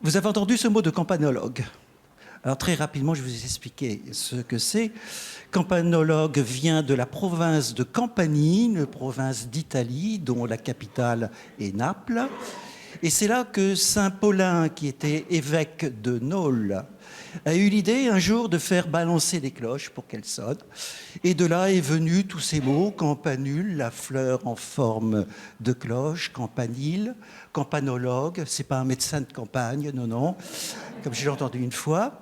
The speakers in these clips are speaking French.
Vous avez entendu ce mot de campanologue. Alors très rapidement, je vais vous expliquer ce que c'est. Campanologue vient de la province de Campanie, une province d'Italie, dont la capitale est Naples. Et c'est là que saint Paulin, qui était évêque de Nôle, a eu l'idée un jour de faire balancer les cloches pour qu'elles sonnent. Et de là est venu tous ces mots, campanule, la fleur en forme de cloche, campanile, campanologue, c'est pas un médecin de campagne, non, non, comme j'ai entendu une fois.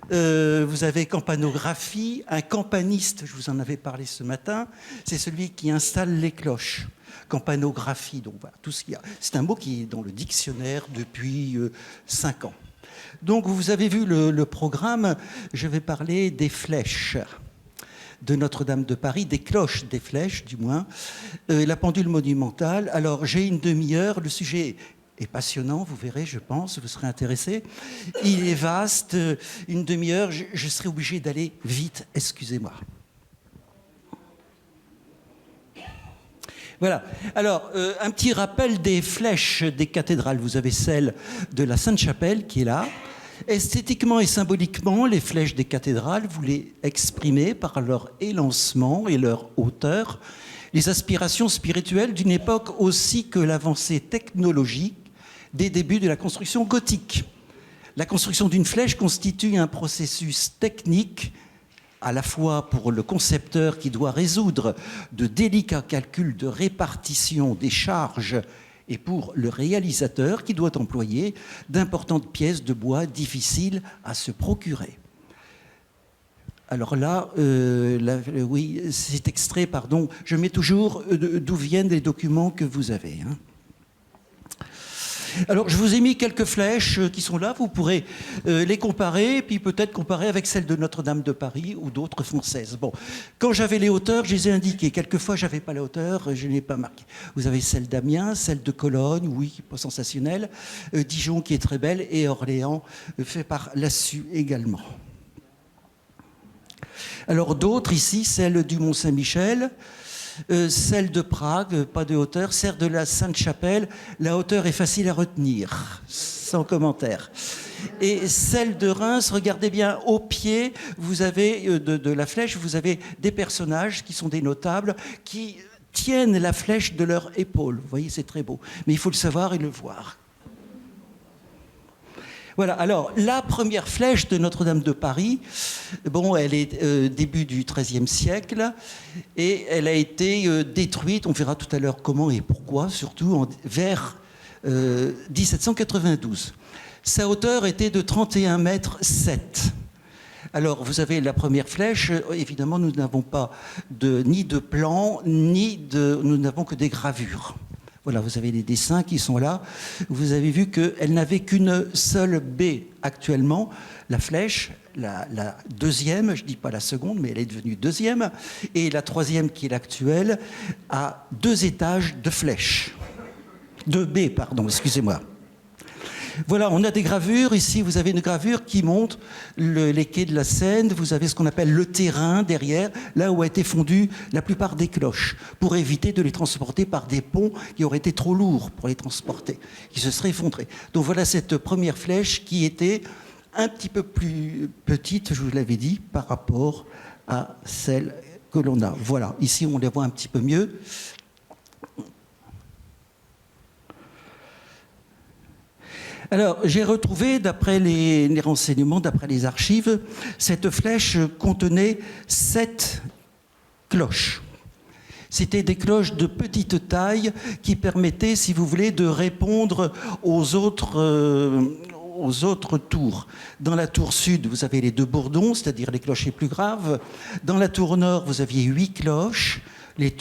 Vous avez campanographie, un campaniste, je vous en avais parlé ce matin, c'est celui qui installe les cloches. Campanographie, donc voilà, tout ce qu'il y a. C'est un mot qui est dans le dictionnaire depuis 5 ans. Donc vous avez vu le programme, je vais parler des flèches de Notre-Dame de Paris, des cloches des flèches du moins, la pendule monumentale. Alors j'ai une demi-heure, le sujet est passionnant, vous verrez, je pense, vous serez intéressés. Il est vaste, une demi-heure, je serai obligé d'aller vite, excusez-moi. Voilà. Alors, un petit rappel des flèches des cathédrales. Vous avez celle de la Sainte-Chapelle qui est là. Esthétiquement et symboliquement, les flèches des cathédrales, vous les exprimez par leur élancement et leur hauteur, les aspirations spirituelles d'une époque aussi que l'avancée technologique des débuts de la construction gothique. La construction d'une flèche constitue un processus technique à la fois pour le concepteur qui doit résoudre de délicats calculs de répartition des charges et pour le réalisateur qui doit employer d'importantes pièces de bois difficiles à se procurer. Alors là, oui, cet extrait, pardon, je mets toujours d'où viennent les documents que vous avez. Hein. Alors, je vous ai mis quelques flèches qui sont là. Vous pourrez les comparer, puis peut-être comparer avec celles de Notre-Dame de Paris ou d'autres françaises. Bon, quand j'avais les hauteurs, je les ai indiquées. Quelquefois, je n'avais pas la hauteur, je n'ai pas marqué. Vous avez celle d'Amiens, celle de Cologne, oui, pas sensationnelle, Dijon qui est très belle, et Orléans, fait par Lassus également. Alors, d'autres ici, celle du Mont-Saint-Michel, celle de Prague, pas de hauteur, celle de la Sainte-Chapelle, la hauteur est facile à retenir, sans commentaire. Et celle de Reims, regardez bien, au pied, vous avez de la flèche, vous avez des personnages qui sont des notables, qui tiennent la flèche de leur épaule. Vous voyez, c'est très beau. Mais il faut le savoir et le voir. Voilà, alors la première flèche de Notre-Dame de Paris, bon, elle est début du XIIIe siècle et elle a été détruite, on verra tout à l'heure comment et pourquoi, surtout vers 1792. Sa hauteur était de 31,7 mètres. Alors, vous avez la première flèche, évidemment, nous n'avons pas ni de plan, nous n'avons que des gravures. Voilà, vous avez les dessins qui sont là. Vous avez vu qu'elle n'avait qu'une seule baie actuellement. La flèche, la deuxième, je ne dis pas la seconde, mais elle est devenue deuxième. Et la troisième, qui est l'actuelle, a 2 étages de flèche. De baies, pardon, excusez-moi. Voilà, on a des gravures. Ici, vous avez une gravure qui montre les quais de la Seine. Vous avez ce qu'on appelle le terrain derrière, là où a été fondue la plupart des cloches, pour éviter de les transporter par des ponts qui auraient été trop lourds pour les transporter, qui se seraient effondrés. Donc voilà cette première flèche qui était un petit peu plus petite, je vous l'avais dit, par rapport à celle que l'on a. Voilà, ici on les voit un petit peu mieux. Alors, j'ai retrouvé, d'après les renseignements, d'après les archives, cette flèche contenait 7 cloches. C'était des cloches de petite taille qui permettaient, si vous voulez, de répondre aux autres tours. Dans la tour sud, vous avez les 2 bourdons, c'est-à-dire les cloches les plus graves. Dans la tour nord, vous aviez 8 cloches, les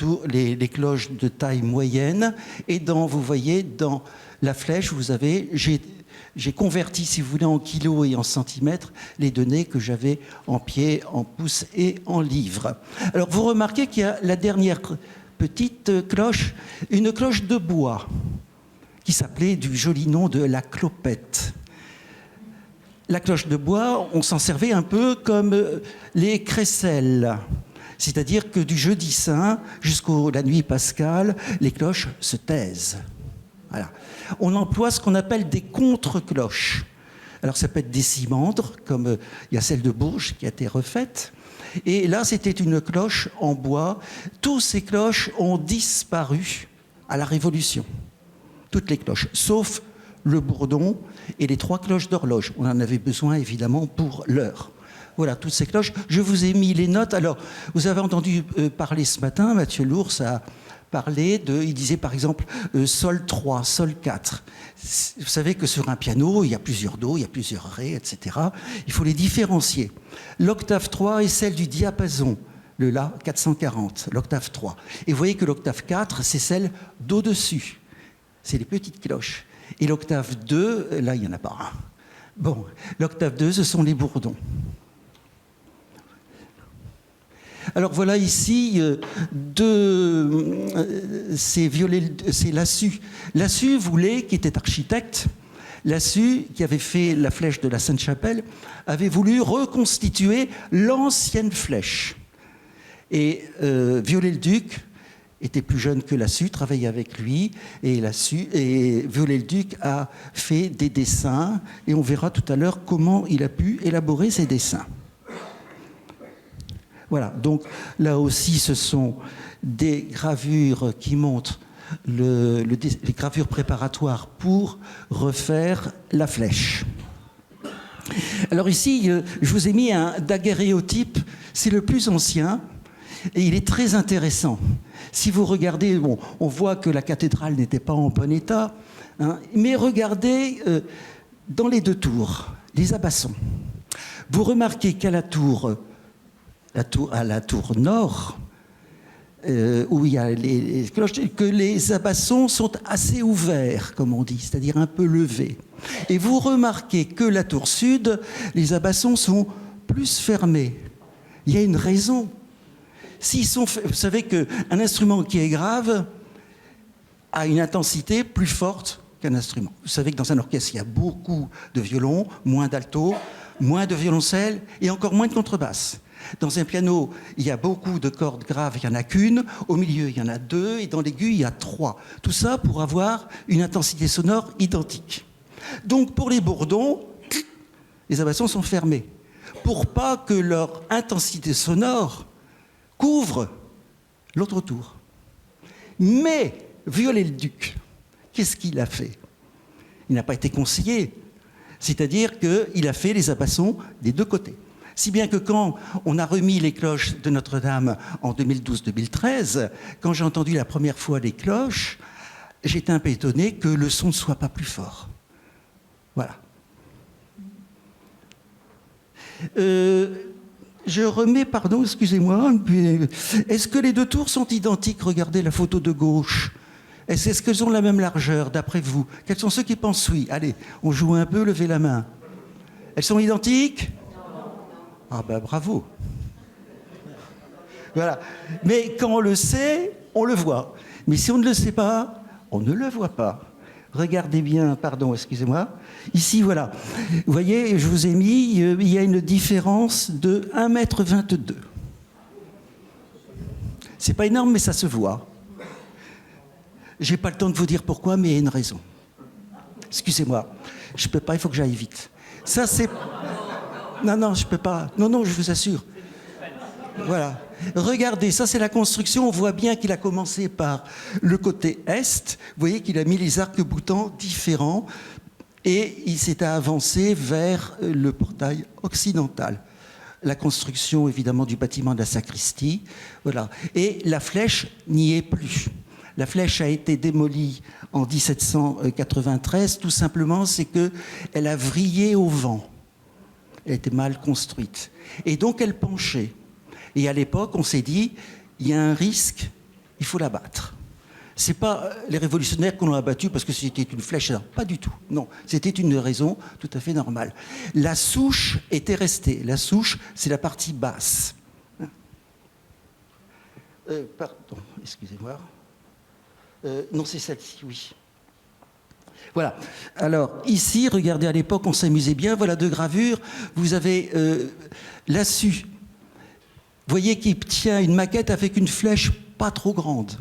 cloches de taille moyenne. Et vous voyez, dans la flèche, vous avez... J'ai converti, si vous voulez, en kilos et en centimètres les données que j'avais en pieds, en pouces et en livres. Alors, vous remarquez qu'il y a la dernière petite cloche, une cloche de bois, qui s'appelait du joli nom de la clopette. La cloche de bois, on s'en servait un peu comme les crécelles. C'est-à-dire que du jeudi saint jusqu'à la nuit pascale, les cloches se taisent. Voilà. On emploie ce qu'on appelle des contre-cloches. Alors ça peut être des cimandres, comme il y a celle de Bourges qui a été refaite. Et là, c'était une cloche en bois. Toutes ces cloches ont disparu à la Révolution. Toutes les cloches, sauf le bourdon et les 3 cloches d'horloge. On en avait besoin, évidemment, pour l'heure. Voilà, toutes ces cloches. Je vous ai mis les notes. Alors, vous avez entendu parler ce matin, Mathieu Lours a parlé de... Il disait, par exemple, Sol 3, Sol 4. Vous savez que sur un piano, il y a plusieurs Do, il y a plusieurs Ré, etc. Il faut les différencier. L'octave 3 est celle du diapason, le La 440, l'octave 3. Et vous voyez que l'octave 4, c'est celle d'au-dessus. C'est les petites cloches. Et l'octave 2, là, il n'y en a pas un. Bon, l'octave 2, ce sont les bourdons. Alors voilà ici c'est Lassus. Lassus voulait, qui était architecte, Lassus, qui avait fait la flèche de la Sainte-Chapelle, avait voulu reconstituer l'ancienne flèche. Et Viollet-le-Duc était plus jeune que Lassus, travaillait avec lui, et Viollet-le-Duc a fait des dessins, et on verra tout à l'heure comment il a pu élaborer ces dessins. Voilà, donc là aussi, ce sont des gravures qui montrent les gravures préparatoires pour refaire la flèche. Alors ici, je vous ai mis un daguerréotype, c'est le plus ancien, et il est très intéressant. Si vous regardez, bon, on voit que la cathédrale n'était pas en bon état, hein, mais regardez dans les 2 tours, les abassons. Vous remarquez qu'à la tour nord, où il y a les cloches, que les abassons sont assez ouverts, comme on dit, c'est-à-dire un peu levés. Et vous remarquez que la tour sud, les abassons sont plus fermés. Il y a une raison. Vous savez qu'un instrument qui est grave a une intensité plus forte qu'un instrument. Vous savez que dans un orchestre, il y a beaucoup de violons, moins d'alto, moins de violoncelle et encore moins de contrebasse. Dans un piano, il y a beaucoup de cordes graves, il n'y en a qu'une. Au milieu, il y en a 2. Et dans l'aigu, il y a 3. Tout ça pour avoir une intensité sonore identique. Donc, pour les bourdons, les abassons sont fermés. Pour pas que leur intensité sonore couvre l'autre tour. Mais, Viollet-le-Duc, qu'est-ce qu'il a fait? Il n'a pas été conseillé. C'est-à-dire qu'il a fait les abassons des 2 côtés. Si bien que quand on a remis les cloches de Notre-Dame en 2012-2013, quand j'ai entendu la première fois les cloches, j'étais un peu étonné que le son ne soit pas plus fort. Voilà. Je remets, pardon, excusez-moi, est-ce que les 2 tours sont identiques? Regardez la photo de gauche. Est-ce qu'elles ont la même largeur, d'après vous? Quels sont ceux qui pensent oui? Allez, on joue un peu, levez la main. Elles sont identiques? Ah ben bravo. Voilà. Mais quand on le sait, on le voit. Mais si on ne le sait pas, on ne le voit pas. Regardez bien, pardon, excusez-moi. Ici, voilà. Vous voyez, je vous ai mis, il y a une différence de 1,22 m. C'est pas énorme, mais ça se voit. J'ai pas le temps de vous dire pourquoi, mais il y a une raison. Excusez-moi. Je peux pas, il faut que j'aille vite. Ça, c'est... Non, je peux pas. Non, je vous assure. Voilà. Regardez, ça c'est la construction. On voit bien qu'il a commencé par le côté est. Vous voyez qu'il a mis les arcs-boutants différents et il s'est avancé vers le portail occidental. La construction, évidemment, du bâtiment de la sacristie. Voilà. Et la flèche n'y est plus. La flèche a été démolie en 1793. Tout simplement, c'est qu'elle a vrillé au vent. Elle était mal construite. Et donc, elle penchait. Et à l'époque, on s'est dit, il y a un risque, il faut la battre. Ce n'est pas les révolutionnaires qu'on l'a battue parce que c'était une flèche. Non, pas du tout. Non, c'était une raison tout à fait normale. La souche était restée. La souche, c'est la partie basse. Pardon, excusez-moi. Non, c'est celle-ci, oui. Voilà. Alors, ici, regardez, à l'époque, on s'amusait bien. Voilà 2 gravures. Vous avez Lassus. Vous voyez qu'il tient une maquette avec une flèche pas trop grande.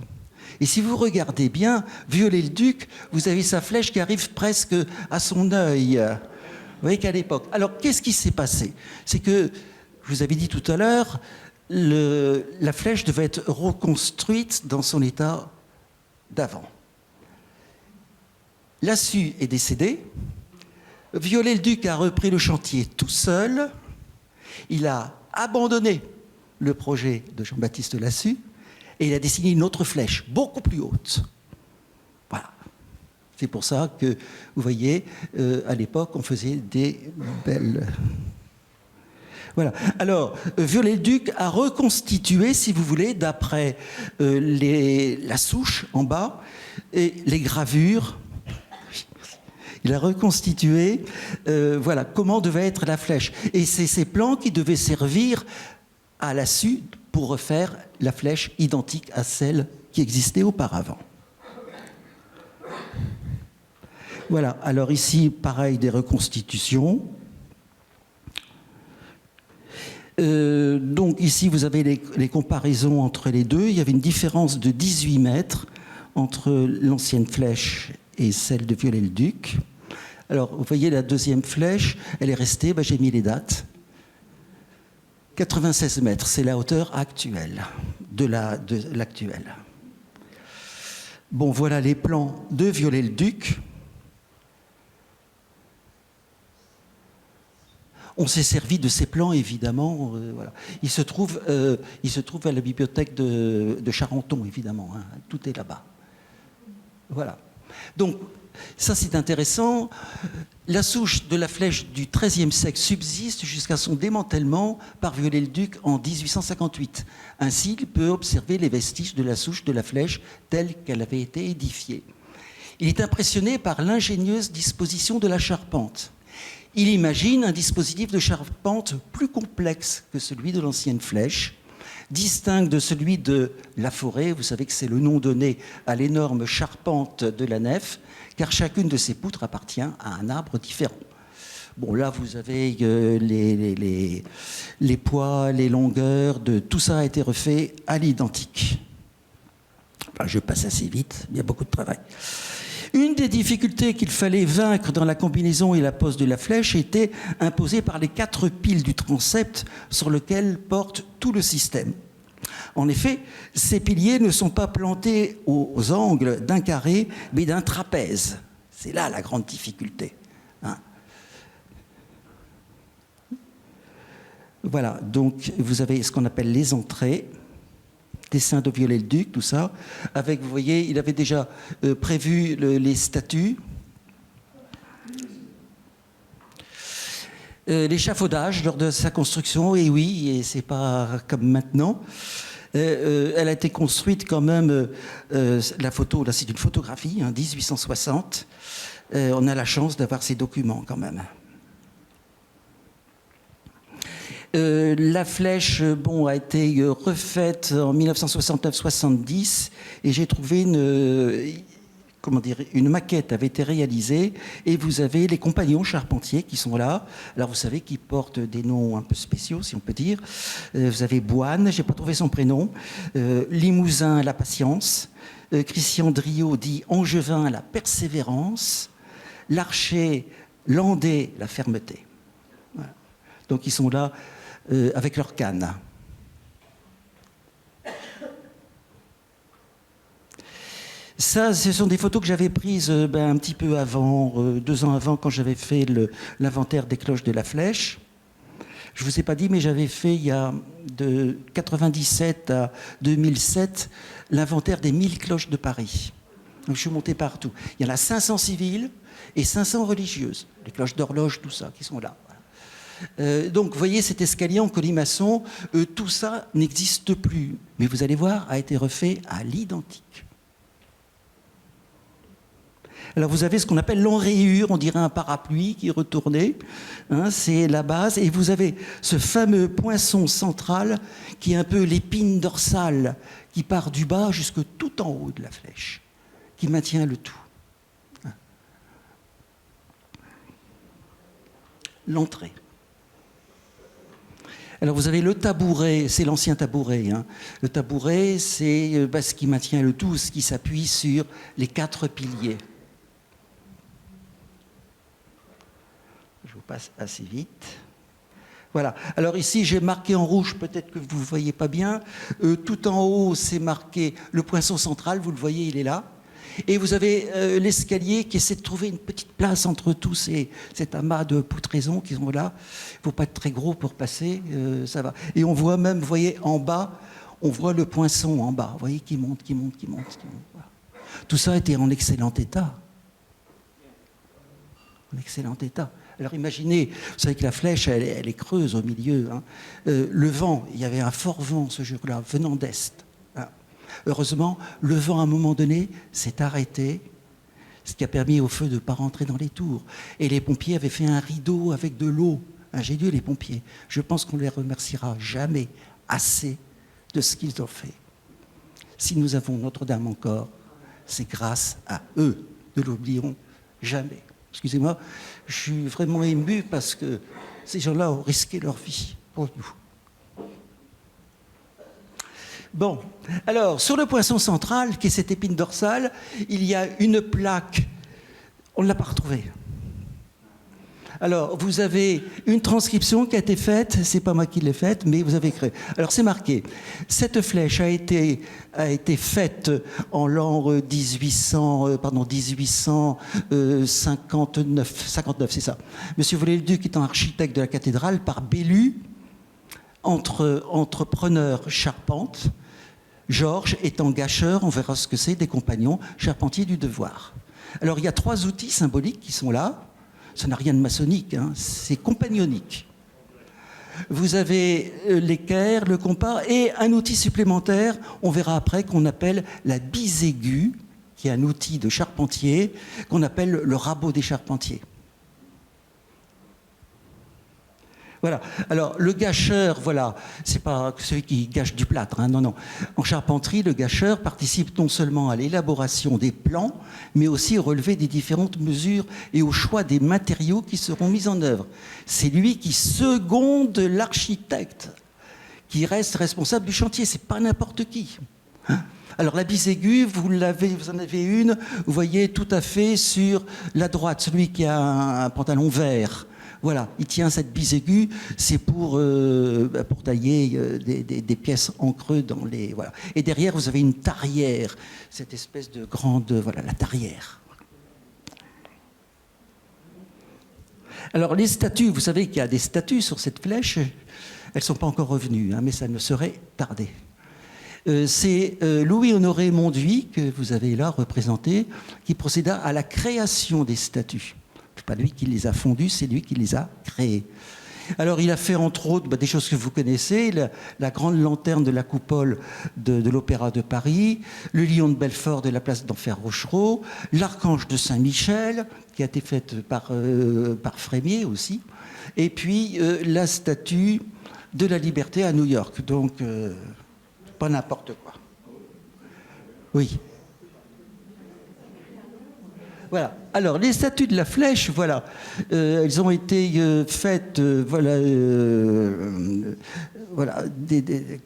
Et si vous regardez bien, Viollet-le-Duc, vous avez sa flèche qui arrive presque à son œil. voyez qu'à l'époque. Alors, qu'est-ce qui s'est passé? C'est que, je vous avais dit tout à l'heure, la flèche devait être reconstruite dans son état d'avant. Lassus est décédé. Viollet-le-Duc a repris le chantier tout seul. Il a abandonné le projet de Jean-Baptiste Lassus et il a dessiné une autre flèche, beaucoup plus haute. Voilà. C'est pour ça que, vous voyez, à l'époque, on faisait des belles... Voilà. Alors, Viollet-le-Duc a reconstitué, si vous voulez, d'après la souche en bas et les gravures. Il a reconstitué voilà, comment devait être la flèche. Et c'est ces plans qui devaient servir à Lassus pour refaire la flèche identique à celle qui existait auparavant. Voilà, alors ici, pareil, des reconstitutions. Donc ici, vous avez les comparaisons entre les deux. Il y avait une différence de 18 mètres entre l'ancienne flèche et celle de Viollet-le-Duc. Alors, vous voyez la deuxième flèche, elle est restée, j'ai mis les dates. 96 mètres, c'est la hauteur actuelle de l'actuelle. Bon, voilà les plans de Viollet-le-Duc. On s'est servi de ces plans, évidemment. Voilà. Il se trouve à la bibliothèque de Charenton, évidemment. Hein. Tout est là-bas. Voilà. Donc, ça, c'est intéressant. La souche de la flèche du XIIIe siècle subsiste jusqu'à son démantèlement par Viollet-le-Duc en 1858. Ainsi, il peut observer les vestiges de la souche de la flèche telle qu'elle avait été édifiée. Il est impressionné par l'ingénieuse disposition de la charpente. Il imagine un dispositif de charpente plus complexe que celui de l'ancienne flèche, distinct de celui de la forêt. Vous savez que c'est le nom donné à l'énorme charpente de la nef, car chacune de ces poutres appartient à un arbre différent. Bon, là, vous avez les poids, les longueurs, tout ça a été refait à l'identique. Enfin, je passe assez vite, il y a beaucoup de travail. Une des difficultés qu'il fallait vaincre dans la combinaison et la pose de la flèche était imposée par les 4 piles du transept sur lequel porte tout le système. En effet, ces piliers ne sont pas plantés aux angles d'un carré, mais d'un trapèze. C'est là la grande difficulté. Hein. Voilà, donc vous avez ce qu'on appelle les entrées. Dessin de Viollet-le-Duc, tout ça. Avec, vous voyez, il avait déjà prévu les statues. L'échafaudage lors de sa construction, et oui, et c'est pas comme maintenant. Elle a été construite quand même, la photo, là c'est une photographie, 1860. On a la chance d'avoir ces documents quand même. La flèche a été refaite en 1969-70 et j'ai trouvé une maquette avait été réalisée et vous avez les compagnons charpentiers qui sont là. Alors vous savez qu'ils portent des noms un peu spéciaux, si on peut dire. Vous avez Boine, j'ai pas trouvé son prénom, Limousin, la patience, Christian Driot dit Angevin, la persévérance, Larcher, Landais, la fermeté. Voilà. Donc ils sont là avec leur canne. Ça, ce sont des photos que j'avais prises un petit peu avant, 2 ans avant, quand j'avais fait l'inventaire des cloches de la Flèche. Je ne vous ai pas dit, mais j'avais fait, il y a de 97 à 2007, l'inventaire des 1000 cloches de Paris. Donc je suis monté partout. Il y en a 500 civiles et 500 religieuses. Les cloches d'horloge, tout ça, qui sont là. Donc, vous voyez, cet escalier en colimaçon, tout ça n'existe plus. Mais vous allez voir, a été refait à l'identique. Alors, vous avez ce qu'on appelle l'enrayure, on dirait un parapluie qui est retourné. Hein, c'est la base. Et vous avez ce fameux poinçon central qui est un peu l'épine dorsale qui part du bas jusque tout en haut de la flèche, qui maintient le tout. L'entrée. Alors vous avez le tabouret, c'est l'ancien tabouret. Hein. Le tabouret, c'est ce qui maintient le tout, ce qui s'appuie sur les 4 piliers. Je vous passe assez vite. Voilà. Alors ici, j'ai marqué en rouge, peut-être que vous ne voyez pas bien. Tout en haut, c'est marqué le poinçon central. Vous le voyez, il est là. Et vous avez l'escalier qui essaie de trouver une petite place entre tous cet amas de poutraisons qui sont là. Il ne faut pas être très gros pour passer, ça va. Et on voit même, vous voyez, en bas, on voit le poinçon en bas. Vous voyez, qui monte, qui monte, qui monte. Qui monte. Voilà. Tout ça était en excellent état. En excellent état. Alors imaginez, vous savez que la flèche, elle est creuse au milieu. Hein. Le vent, il y avait un fort vent ce jour-là, venant d'est. Hein. Heureusement, le vent, à un moment donné, s'est arrêté, ce qui a permis au feu de ne pas rentrer dans les tours. Et les pompiers avaient fait un rideau avec de l'eau. Ingénieux, les pompiers. Je pense qu'on ne les remerciera jamais assez de ce qu'ils ont fait. Si nous avons Notre-Dame encore, c'est grâce à eux. Ne l'oublions jamais. Excusez-moi, je suis vraiment ému parce que ces gens-là ont risqué leur vie pour nous. Bon, alors, sur le poinçon central, qui est cette épine dorsale, il y a une plaque. On ne l'a pas retrouvée. Alors, vous avez une transcription qui a été faite, c'est pas moi qui l'ai faite, mais vous avez créé. Alors, c'est marqué. Cette flèche a été faite en l'an 1859, c'est ça. Monsieur Viollet-le-Duc étant architecte de la cathédrale par Bellu, entrepreneur charpente, Georges étant gâcheur, on verra ce que c'est, des compagnons, charpentiers du devoir. Alors, il y a 3 outils symboliques qui sont là. Ça n'a rien de maçonnique, hein, c'est compagnonique. Vous avez l'équerre, le compas et un outil supplémentaire, on verra après, qu'on appelle la bisaiguë, qui est un outil de charpentier, qu'on appelle le rabot des charpentiers. Voilà. Alors, le gâcheur, voilà, c'est pas celui qui gâche du plâtre, hein, non, non. En charpenterie, le gâcheur participe non seulement à l'élaboration des plans, mais aussi au relevé des différentes mesures et au choix des matériaux qui seront mis en œuvre. C'est lui qui seconde l'architecte, qui reste responsable du chantier. C'est pas n'importe qui. Hein. Alors, la bisaiguë, vous en avez une, vous voyez tout à fait sur la droite, celui qui a un pantalon vert. Voilà, il tient cette bisaiguë, c'est pour tailler des pièces en creux dans les... Voilà. Et derrière, vous avez une tarière, cette espèce de grande... Voilà, la tarière. Alors, les statues, vous savez qu'il y a des statues sur cette flèche, elles ne sont pas encore revenues, hein, mais ça ne saurait tarder. C'est Louis-Honoré Monduit, que vous avez là représenté, qui procéda à la création des statues. Ce n'est pas lui qui les a fondus, c'est lui qui les a créés. Alors, il a fait, entre autres, des choses que vous connaissez, la grande lanterne de la coupole de l'Opéra de Paris, le lion de Belfort de la place d'Enfer Rochereau, l'archange de Saint-Michel, qui a été faite par Frémier aussi, et puis la statue de la Liberté à New York. Donc, pas n'importe quoi. Oui. Voilà. Alors, les statues de la flèche, voilà, elles ont été faites, voilà,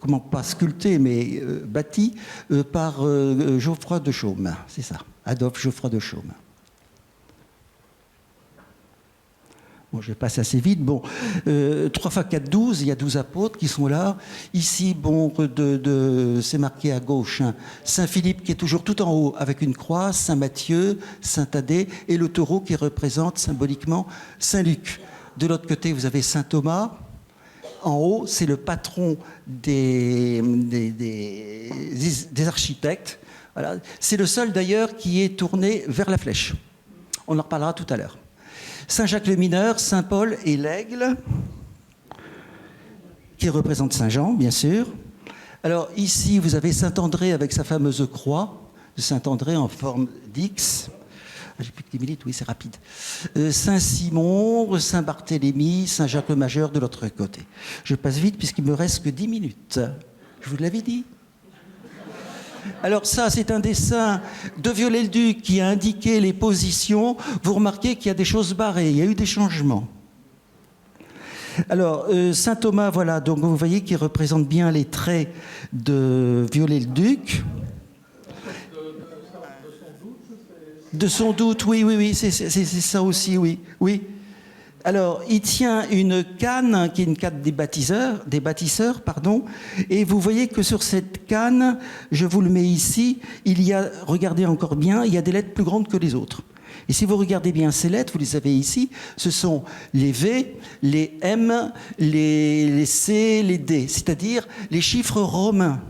comment pas sculptées, mais bâties par Geoffroy de Chaume, c'est ça, Adolphe Geoffroy de Chaume. Bon, je passe assez vite. Bon, 3 x 4, 12, il y a 12 apôtres qui sont là. Ici, bon, c'est marqué à gauche, hein, Saint-Philippe qui est toujours tout en haut avec une croix, Saint-Matthieu, Saint-Thaddée et le taureau qui représente symboliquement Saint-Luc. De l'autre côté, vous avez Saint-Thomas. En haut, c'est le patron des architectes. Voilà. C'est le seul d'ailleurs qui est tourné vers la flèche. On en reparlera tout à l'heure. Saint-Jacques le Mineur, Saint-Paul et l'Aigle, qui représente Saint-Jean, bien sûr. Alors ici, vous avez Saint-André avec sa fameuse croix de Saint-André en forme d'X. J'ai plus que 10 minutes, oui, c'est rapide. Saint-Simon, Saint-Barthélemy, Saint-Jacques le Majeur de l'autre côté. Je passe vite puisqu'il me reste que 10 minutes. Je vous l'avais dit. Alors ça, c'est un dessin de Viollet-le-Duc qui a indiqué les positions. Vous remarquez qu'il y a des choses barrées, il y a eu des changements. Alors, Saint Thomas, voilà, donc vous voyez qu'il représente bien les traits de Viollet-le-Duc. De son doute, oui, c'est ça aussi, oui. Alors, il tient une canne, qui est une canne des bâtisseurs, pardon, et vous voyez que sur cette canne, je vous le mets ici, il y a, regardez encore bien, il y a des lettres plus grandes que les autres. Et si vous regardez bien ces lettres, vous les avez ici, ce sont les V, les M, les C, les D, c'est-à-dire les chiffres romains.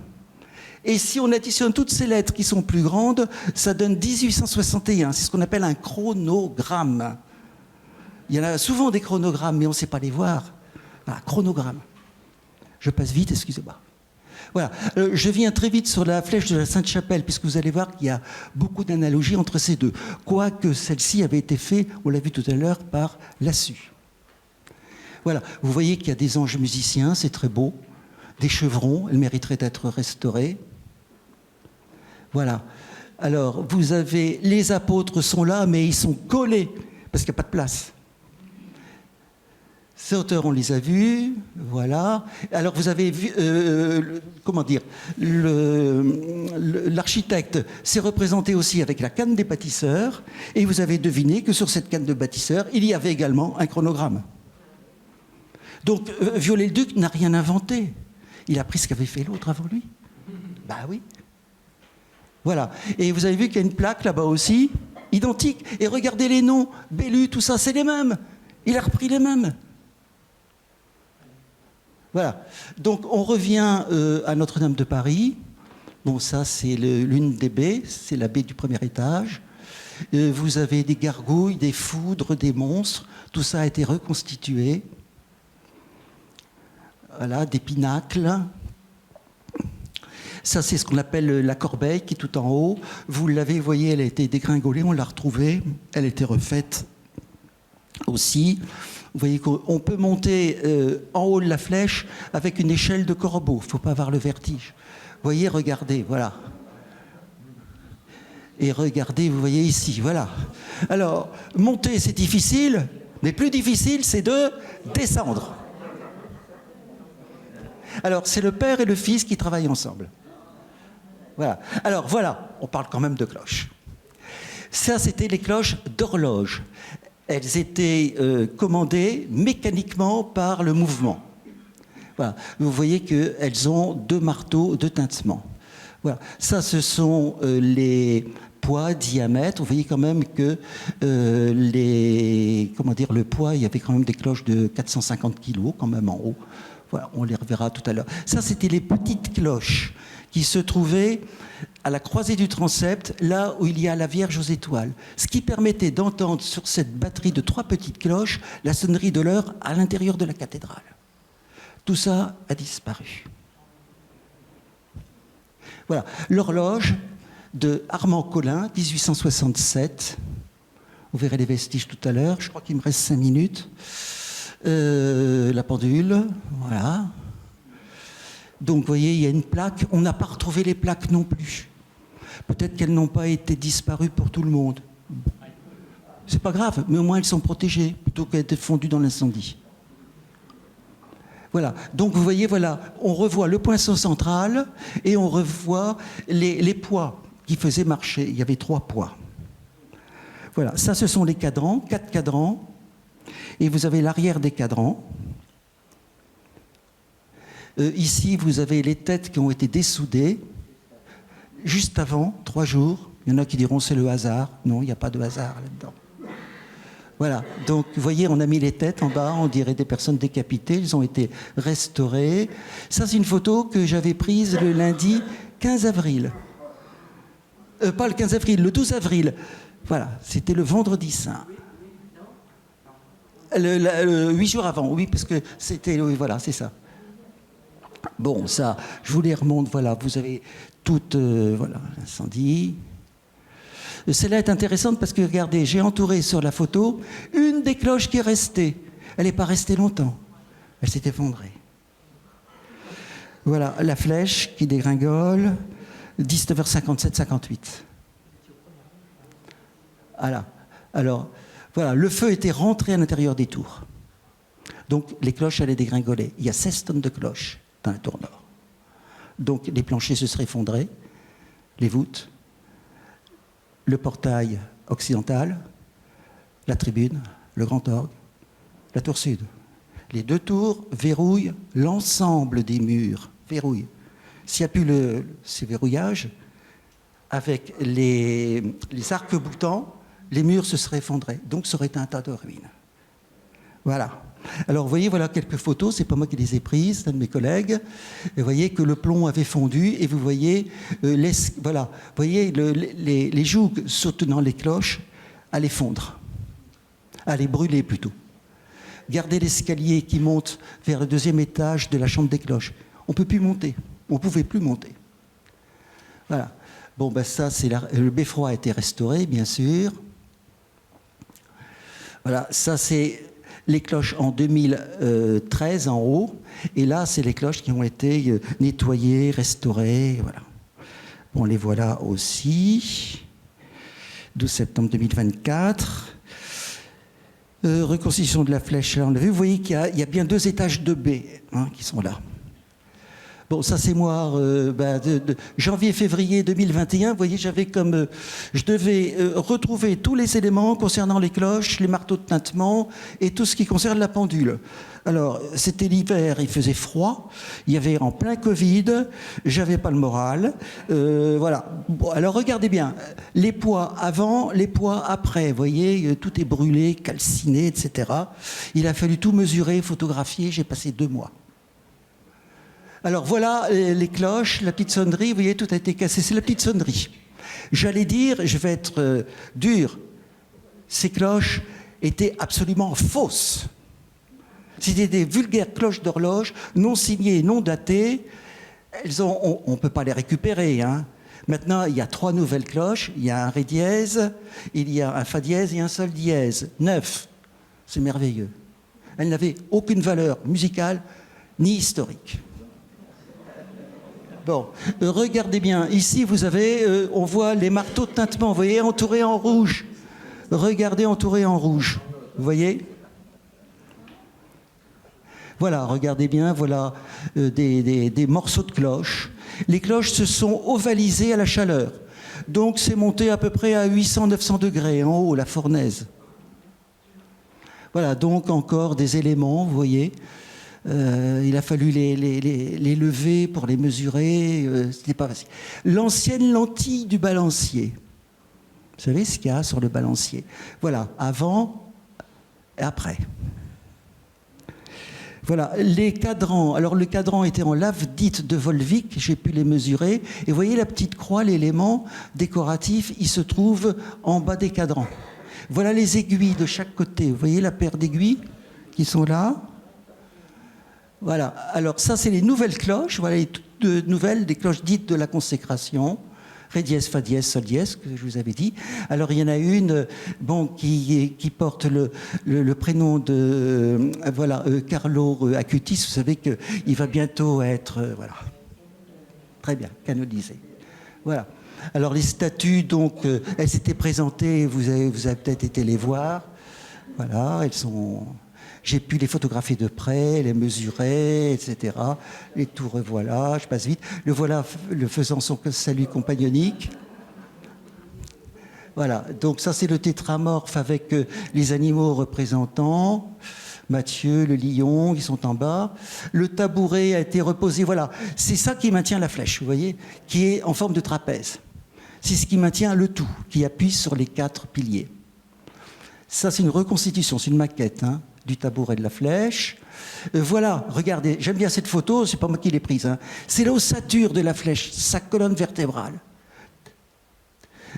Et si on additionne toutes ces lettres qui sont plus grandes, ça donne 1861. C'est ce qu'on appelle un chronogramme. Il y en a souvent des chronogrammes, mais on ne sait pas les voir. Voilà, chronogramme. Je passe vite, excusez-moi. Voilà, je viens très vite sur la flèche de la Sainte-Chapelle, puisque vous allez voir qu'il y a beaucoup d'analogies entre ces deux. Quoique celle-ci avait été faite, on l'a vu tout à l'heure, par Lassus. Voilà, vous voyez qu'il y a des anges musiciens, c'est très beau. Des chevrons, elles mériteraient d'être restaurées. Voilà. Alors, vous avez, les apôtres sont là, mais ils sont collés, parce qu'il n'y a pas de place. Ces auteurs, on les a vus, voilà. Alors, vous avez vu, comment dire, l'architecte s'est représenté aussi avec la canne des bâtisseurs, et vous avez deviné que sur cette canne de bâtisseurs, il y avait également un chronogramme. Donc, Viollet-le-Duc n'a rien inventé. Il a pris ce qu'avait fait l'autre avant lui. Bah oui. Voilà. Et vous avez vu qu'il y a une plaque là-bas aussi, identique. Et regardez les noms, Bellu, tout ça, c'est les mêmes. Il a repris les mêmes. Voilà. Donc on revient à Notre-Dame de Paris. Bon, ça c'est l'une des baies, c'est la baie du premier étage. Vous avez des gargouilles, des foudres, des monstres. Tout ça a été reconstitué. Voilà, des pinacles. Ça, c'est ce qu'on appelle la corbeille qui est tout en haut. Vous l'avez, vous voyez, elle a été dégringolée, on l'a retrouvée. Elle a été refaite aussi. Vous voyez qu'on peut monter en haut de la flèche avec une échelle de corbeau. Il ne faut pas avoir le vertige. Vous voyez, regardez, voilà. Et regardez, vous voyez ici, voilà. Alors, monter, c'est difficile, mais plus difficile, c'est de descendre. Alors, c'est le père et le fils qui travaillent ensemble. Voilà. Alors, voilà, on parle quand même de cloches. Ça, c'était les cloches d'horloge. Elles étaient commandées mécaniquement par le mouvement. Voilà. Vous voyez qu'elles ont 2 marteaux de tintement. Voilà. Ça, ce sont les poids, diamètres. Vous voyez quand même que le poids, il y avait quand même des cloches de 450 kilos quand même en haut. Voilà, on les reverra tout à l'heure. Ça, c'était les petites cloches qui se trouvaient à la croisée du transept, là où il y a la Vierge aux étoiles. Ce qui permettait d'entendre sur cette batterie de 3 petites cloches la sonnerie de l'heure à l'intérieur de la cathédrale. Tout ça a disparu. Voilà, l'horloge de Armand Collin, 1867. Vous verrez les vestiges tout à l'heure. Je crois qu'il me reste 5 minutes. La pendule, voilà. Donc, vous voyez, il y a une plaque. On n'a pas retrouvé les plaques non plus. Peut-être qu'elles n'ont pas été disparues pour tout le monde. C'est pas grave, mais au moins elles sont protégées, plutôt qu'être fondues dans l'incendie. Voilà. Donc, vous voyez, voilà, on revoit le poinçon central et on revoit les poids qui faisaient marcher. Il y avait 3 poids. Voilà. Ça, ce sont les cadrans, 4 cadrans. Et vous avez l'arrière des cadrans. Ici, vous avez les têtes qui ont été dessoudées juste avant, 3 jours. Il y en a qui diront c'est le hasard. Non, il n'y a pas de hasard là-dedans. Voilà. Donc, vous voyez, on a mis les têtes en bas, on dirait des personnes décapitées. Elles ont été restaurées. Ça, c'est une photo que j'avais prise le lundi 15 avril. Pas le 15 avril, le 12 avril. Voilà, c'était le vendredi saint. 8 jours avant, oui, parce que c'était... Oui, voilà, c'est ça. Bon, ça, je vous les remonte, voilà, vous avez toute... voilà, l'incendie. Celle-là est intéressante parce que, regardez, j'ai entouré sur la photo une des cloches qui est restée. Elle n'est pas restée longtemps. Elle s'est effondrée. Voilà, la flèche qui dégringole, 19h57-58. Voilà. Alors, voilà, le feu était rentré à l'intérieur des tours. Donc, les cloches allaient dégringoler. Il y a 16 tonnes de cloches dans la tour nord. Donc, les planchers se seraient effondrés, les voûtes, le portail occidental, la tribune, le grand orgue, la tour sud. Les deux tours verrouillent l'ensemble des murs. Verrouillent. S'il n'y a plus ces verrouillages, avec les arcs-boutants, les murs se seraient effondrés. Donc, ça aurait été un tas de ruines. Voilà. Alors, vous voyez, voilà quelques photos. C'est pas moi qui les ai prises, c'est un de mes collègues. Et vous voyez que le plomb avait fondu. Et vous voyez, voilà, vous voyez les jougs soutenant les cloches allaient fondre. Allaient brûler, plutôt. Regardez l'escalier qui monte vers le deuxième étage de la chambre des cloches. On ne peut plus monter. On ne pouvait plus monter. Voilà. Bon, ben ça, le beffroi a été restauré, bien sûr. Voilà, ça, c'est les cloches en 2013, en haut. Et là, c'est les cloches qui ont été nettoyées, restaurées. Voilà. Bon, les voilà aussi. 12 septembre 2024. Reconstitution de la flèche, là, on l'a vu. Vous voyez qu'il y a bien 2 étages de baies qui sont là. Bon, ça c'est moi, de janvier-février 2021. Vous voyez, j'avais comme... je devais retrouver tous les éléments concernant les cloches, les marteaux de tintement et tout ce qui concerne la pendule. Alors, c'était l'hiver, il faisait froid, il y avait en plein Covid, j'avais pas le moral. Voilà. Bon, alors, regardez bien, les poids avant, les poids après. Vous voyez, tout est brûlé, calciné, etc. Il a fallu tout mesurer, photographier, j'ai passé 2 mois. Alors voilà les cloches, la petite sonnerie, vous voyez, tout a été cassé, c'est la petite sonnerie. J'allais dire, je vais être dur, ces cloches étaient absolument fausses. C'était des vulgaires cloches d'horloge, non signées, non datées. On ne peut pas les récupérer. Maintenant, il y a 3 nouvelles cloches, il y a un ré dièse, il y a un fa dièse et un sol dièse. 9. C'est merveilleux. Elles n'avaient aucune valeur musicale ni historique. Bon, regardez bien, ici vous avez, on voit les marteaux de tintement, vous voyez, entourés en rouge. Regardez, entourés en rouge, vous voyez? Voilà, regardez bien, voilà des morceaux de cloches. Les cloches se sont ovalisées à la chaleur. Donc c'est monté à peu près à 800-900 degrés en haut, la fournaise. Voilà, donc encore des éléments, vous voyez. Il a fallu les lever pour les mesurer, c'était pas facile. L'ancienne lentille du balancier. Vous savez ce qu'il y a sur le balancier? Voilà, avant et après. Voilà, les cadrans. Alors le cadran était en lave dite de Volvic, j'ai pu les mesurer. Et vous voyez la petite croix, l'élément décoratif, il se trouve en bas des cadrans. Voilà les aiguilles de chaque côté. Vous voyez la paire d'aiguilles qui sont là? Voilà, alors ça c'est les nouvelles cloches, voilà les toutes nouvelles, des cloches dites de la consécration, ré dièse, fa dièse, sol dièse, que je vous avais dit. Alors il y en a une qui porte le prénom de Carlo Acutis, vous savez qu'il va bientôt être, voilà, très bien, canonisé. Voilà. Alors les statues, donc, elles s'étaient présentées, vous avez peut-être été les voir, voilà, elles sont... J'ai pu les photographier de près, les mesurer, etc. Les tout revoilà, je passe vite. Le voilà le faisant son salut compagnonique. Voilà, donc ça c'est le tétramorphe avec les animaux représentants. Mathieu, le lion, ils sont en bas. Le tabouret a été reposé, voilà. C'est ça qui maintient la flèche, vous voyez, qui est en forme de trapèze. C'est ce qui maintient le tout, qui appuie sur les 4 piliers. Ça c'est une reconstitution, c'est une maquette, du tabouret de la flèche. Voilà, regardez, j'aime bien cette photo, c'est pas moi qui l'ai prise. C'est l'ossature de la flèche, sa colonne vertébrale.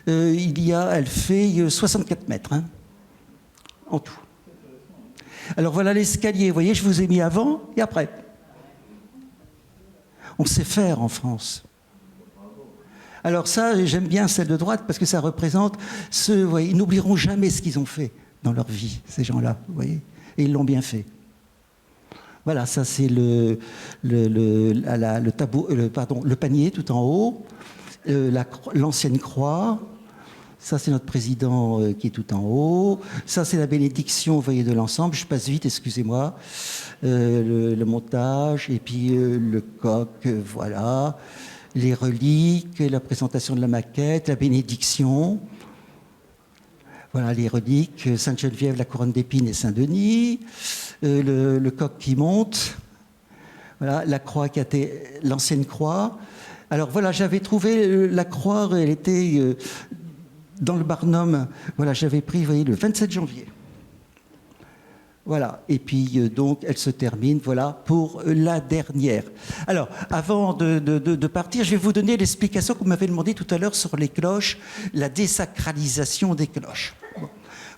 Elle fait 64 mètres, en tout. Alors voilà l'escalier, vous voyez, je vous ai mis avant et après. On sait faire en France. Alors ça, j'aime bien celle de droite parce que ça représente ceux, vous voyez, ils n'oublieront jamais ce qu'ils ont fait dans leur vie, ces gens-là, vous voyez. Et ils l'ont bien fait. Voilà, ça c'est le panier tout en haut, l'ancienne croix. Ça c'est notre président qui est tout en haut. Ça c'est la bénédiction, vous voyez, de l'ensemble. Je passe vite, excusez-moi. Le montage et puis le coq, voilà. Les reliques, la présentation de la maquette, la bénédiction. Voilà les reliques, Sainte-Geneviève, la couronne d'épines et Saint-Denis, le coq qui monte, voilà, la croix qui a été l'ancienne croix. Alors voilà, j'avais trouvé la croix, elle était dans le Barnum, voilà, j'avais pris, vous voyez, le 27 janvier. Voilà, et puis donc elle se termine, voilà, pour la dernière. Alors, avant de partir, je vais vous donner l'explication que vous m'avez demandé tout à l'heure sur les cloches, la désacralisation des cloches. Bon.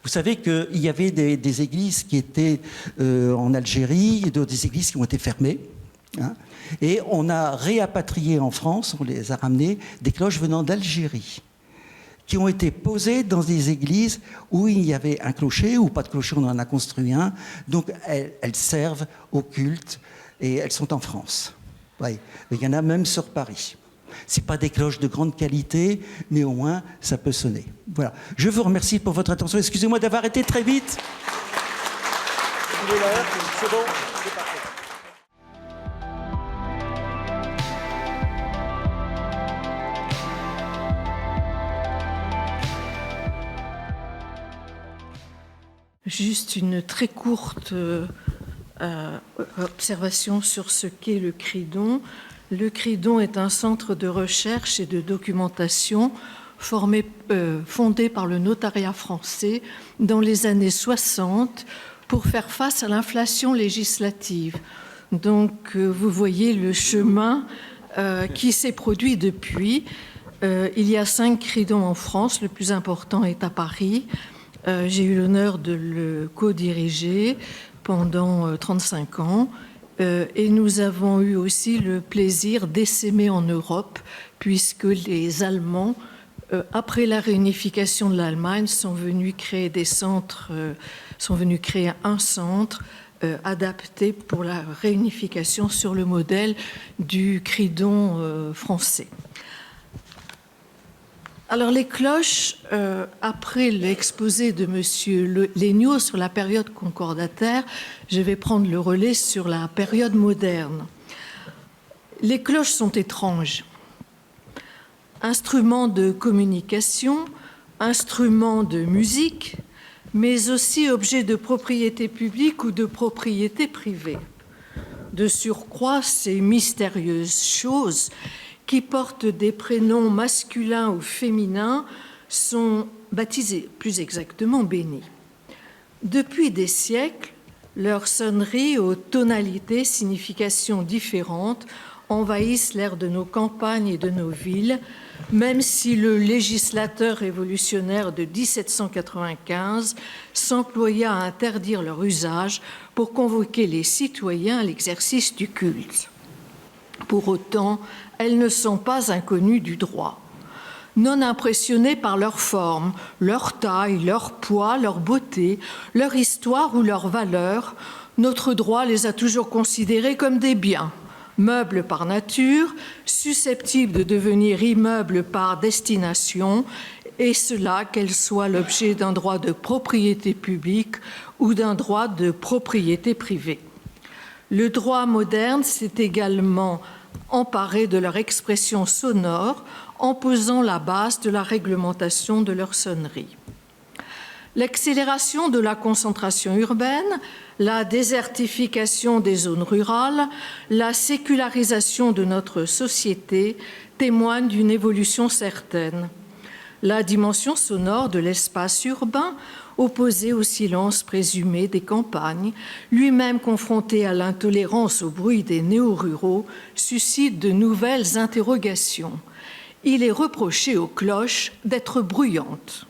Vous savez qu'il y avait des églises qui étaient en Algérie, et des églises qui ont été fermées. Hein, et on a réapatrié en France, on les a ramenées, des cloches venant d'Algérie, qui ont été posées dans des églises où il y avait un clocher ou pas de clocher, on en a construit un. Donc elles servent au culte et elles sont en France. Ouais. Il y en a même sur Paris. Ce n'est pas des cloches de grande qualité, mais au moins ça peut sonner. Voilà. Je vous remercie pour votre attention. Excusez-moi d'avoir été très vite. C'est bon, c'est parfait. Juste une très courte observation sur ce qu'est le CRIDON. Le CRIDON est un centre de recherche et de documentation fondé par le notariat français dans les années 60 pour faire face à l'inflation législative. Donc, vous voyez le chemin qui s'est produit depuis. Il y a 5 CRIDON en France, le plus important est à Paris. J'ai eu l'honneur de le co-diriger pendant 35 ans et nous avons eu aussi le plaisir d'essaimer en Europe puisque les Allemands, après la réunification de l'Allemagne, sont venus créer un centre adapté pour la réunification sur le modèle du CRIDON français. Alors les cloches, après l'exposé de M. Legnaud sur la période concordataire, je vais prendre le relais sur la période moderne. Les cloches sont étranges. Instruments de communication, instruments de musique, mais aussi objets de propriété publique ou de propriété privée. De surcroît, ces mystérieuses choses qui portent des prénoms masculins ou féminins sont baptisés, plus exactement bénis. Depuis des siècles, leurs sonneries aux tonalités, significations différentes envahissent l'air de nos campagnes et de nos villes, même si le législateur révolutionnaire de 1795 s'employa à interdire leur usage pour convoquer les citoyens à l'exercice du culte. Pour autant, elles ne sont pas inconnues du droit. Non impressionnées par leur forme, leur taille, leur poids, leur beauté, leur histoire ou leur valeur, notre droit les a toujours considérées comme des biens, meubles par nature, susceptibles de devenir immeubles par destination, et cela qu'elles soient l'objet d'un droit de propriété publique ou d'un droit de propriété privée. Le droit moderne s'est également emparé de leur expression sonore en posant la base de la réglementation de leur sonnerie. L'accélération de la concentration urbaine, la désertification des zones rurales, la sécularisation de notre société témoignent d'une évolution certaine. La dimension sonore de l'espace urbain, opposée au silence présumé des campagnes, lui-même confronté à l'intolérance au bruit des néo-ruraux, suscite de nouvelles interrogations. Il est reproché aux cloches d'être bruyantes.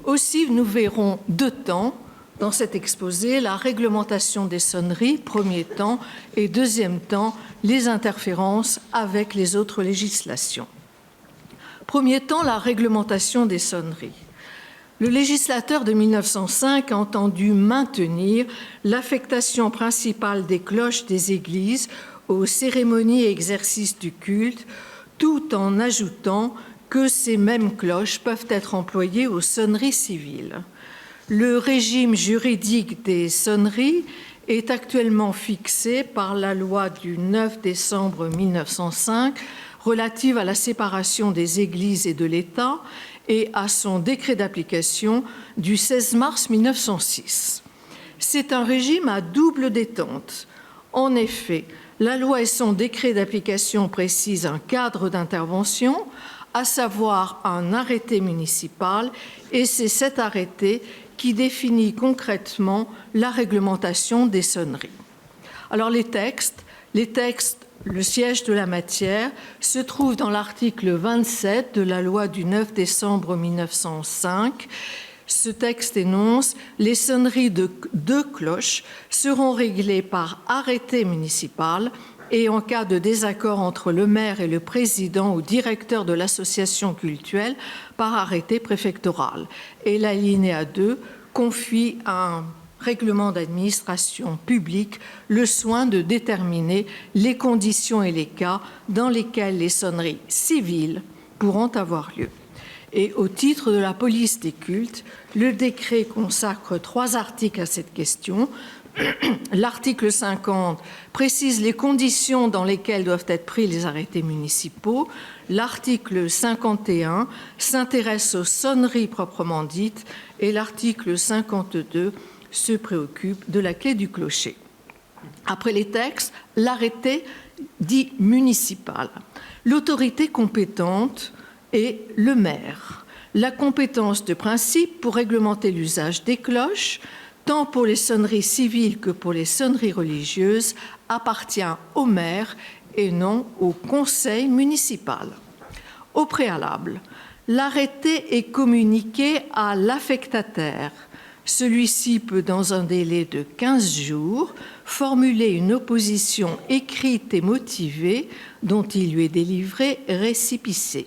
Aussi, nous verrons 2 temps dans cet exposé, la réglementation des sonneries, premier temps, et deuxième temps, les interférences avec les autres législations. Premier temps, la réglementation des sonneries. Le législateur de 1905 a entendu maintenir l'affectation principale des cloches des églises aux cérémonies et exercices du culte, tout en ajoutant que ces mêmes cloches peuvent être employées aux sonneries civiles. Le régime juridique des sonneries est actuellement fixé par la loi du 9 décembre 1905 relative à la séparation des églises et de l'État et à son décret d'application du 16 mars 1906. C'est un régime à double détente. En effet, la loi et son décret d'application précisent un cadre d'intervention, à savoir un arrêté municipal, et c'est cet arrêté qui définit concrètement la réglementation des sonneries. Alors les textes, le siège de la matière, se trouvent dans l'article 27 de la loi du 9 décembre 1905. Ce texte énonce « Les sonneries de deux cloches seront réglées par arrêté municipal et en cas de désaccord entre le maire et le président ou directeur de l'association cultuelle par arrêté préfectoral ». Et l'alinéa 2 confie à un règlement d'administration publique le soin de déterminer les conditions et les cas dans lesquels les sonneries civiles pourront avoir lieu. Et au titre de la police des cultes, le décret consacre 3 articles à cette question. L'article 50 précise les conditions dans lesquelles doivent être pris les arrêtés municipaux. L'article 51 s'intéresse aux sonneries proprement dites et l'article 52 se préoccupe de la clé du clocher. Après les textes, l'arrêté dit municipal. L'autorité compétente est le maire. La compétence de principe pour réglementer l'usage des cloches, tant pour les sonneries civiles que pour les sonneries religieuses, appartient au maire et non au conseil municipal. Au préalable, l'arrêté est communiqué à l'affectataire. Celui-ci peut, dans un délai de 15 jours, formuler une opposition écrite et motivée dont il lui est délivré récépissé.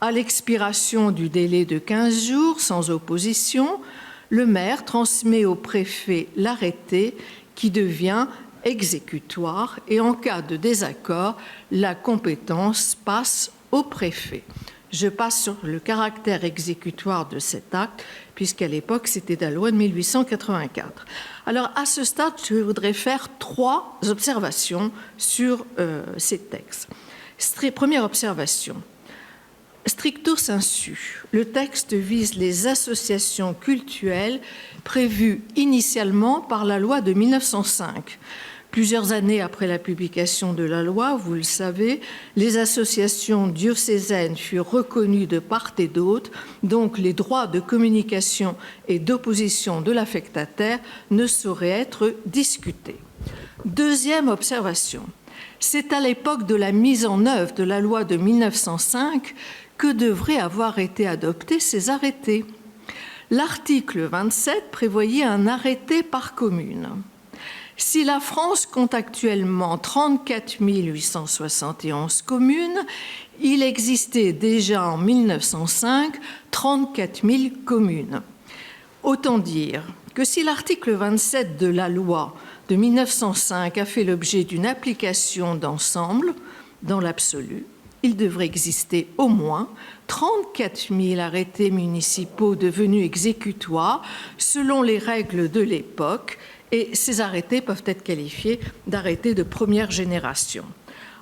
À l'expiration du délai de 15 jours, sans opposition, le maire transmet au préfet l'arrêté qui devient exécutoire et en cas de désaccord, la compétence passe au préfet. Je passe sur le caractère exécutoire de cet acte, puisqu'à l'époque, c'était la loi de 1884. Alors, à ce stade, je voudrais faire 3 observations sur ces textes. Première observation. Stricto sensu, le texte vise les associations cultuelles prévues initialement par la loi de 1905. Plusieurs années après la publication de la loi, vous le savez, les associations diocésaines furent reconnues de part et d'autre, donc les droits de communication et d'opposition de l'affectataire ne sauraient être discutés. Deuxième observation, c'est à l'époque de la mise en œuvre de la loi de 1905 que devraient avoir été adoptés ces arrêtés. L'article 27 prévoyait un arrêté par commune. Si la France compte actuellement 34 871 communes, il existait déjà en 1905 34 000 communes. Autant dire que si l'article 27 de la loi de 1905 a fait l'objet d'une application d'ensemble, dans l'absolu, il devrait exister au moins 34 000 arrêtés municipaux devenus exécutoires selon les règles de l'époque, et ces arrêtés peuvent être qualifiés d'arrêtés de première génération.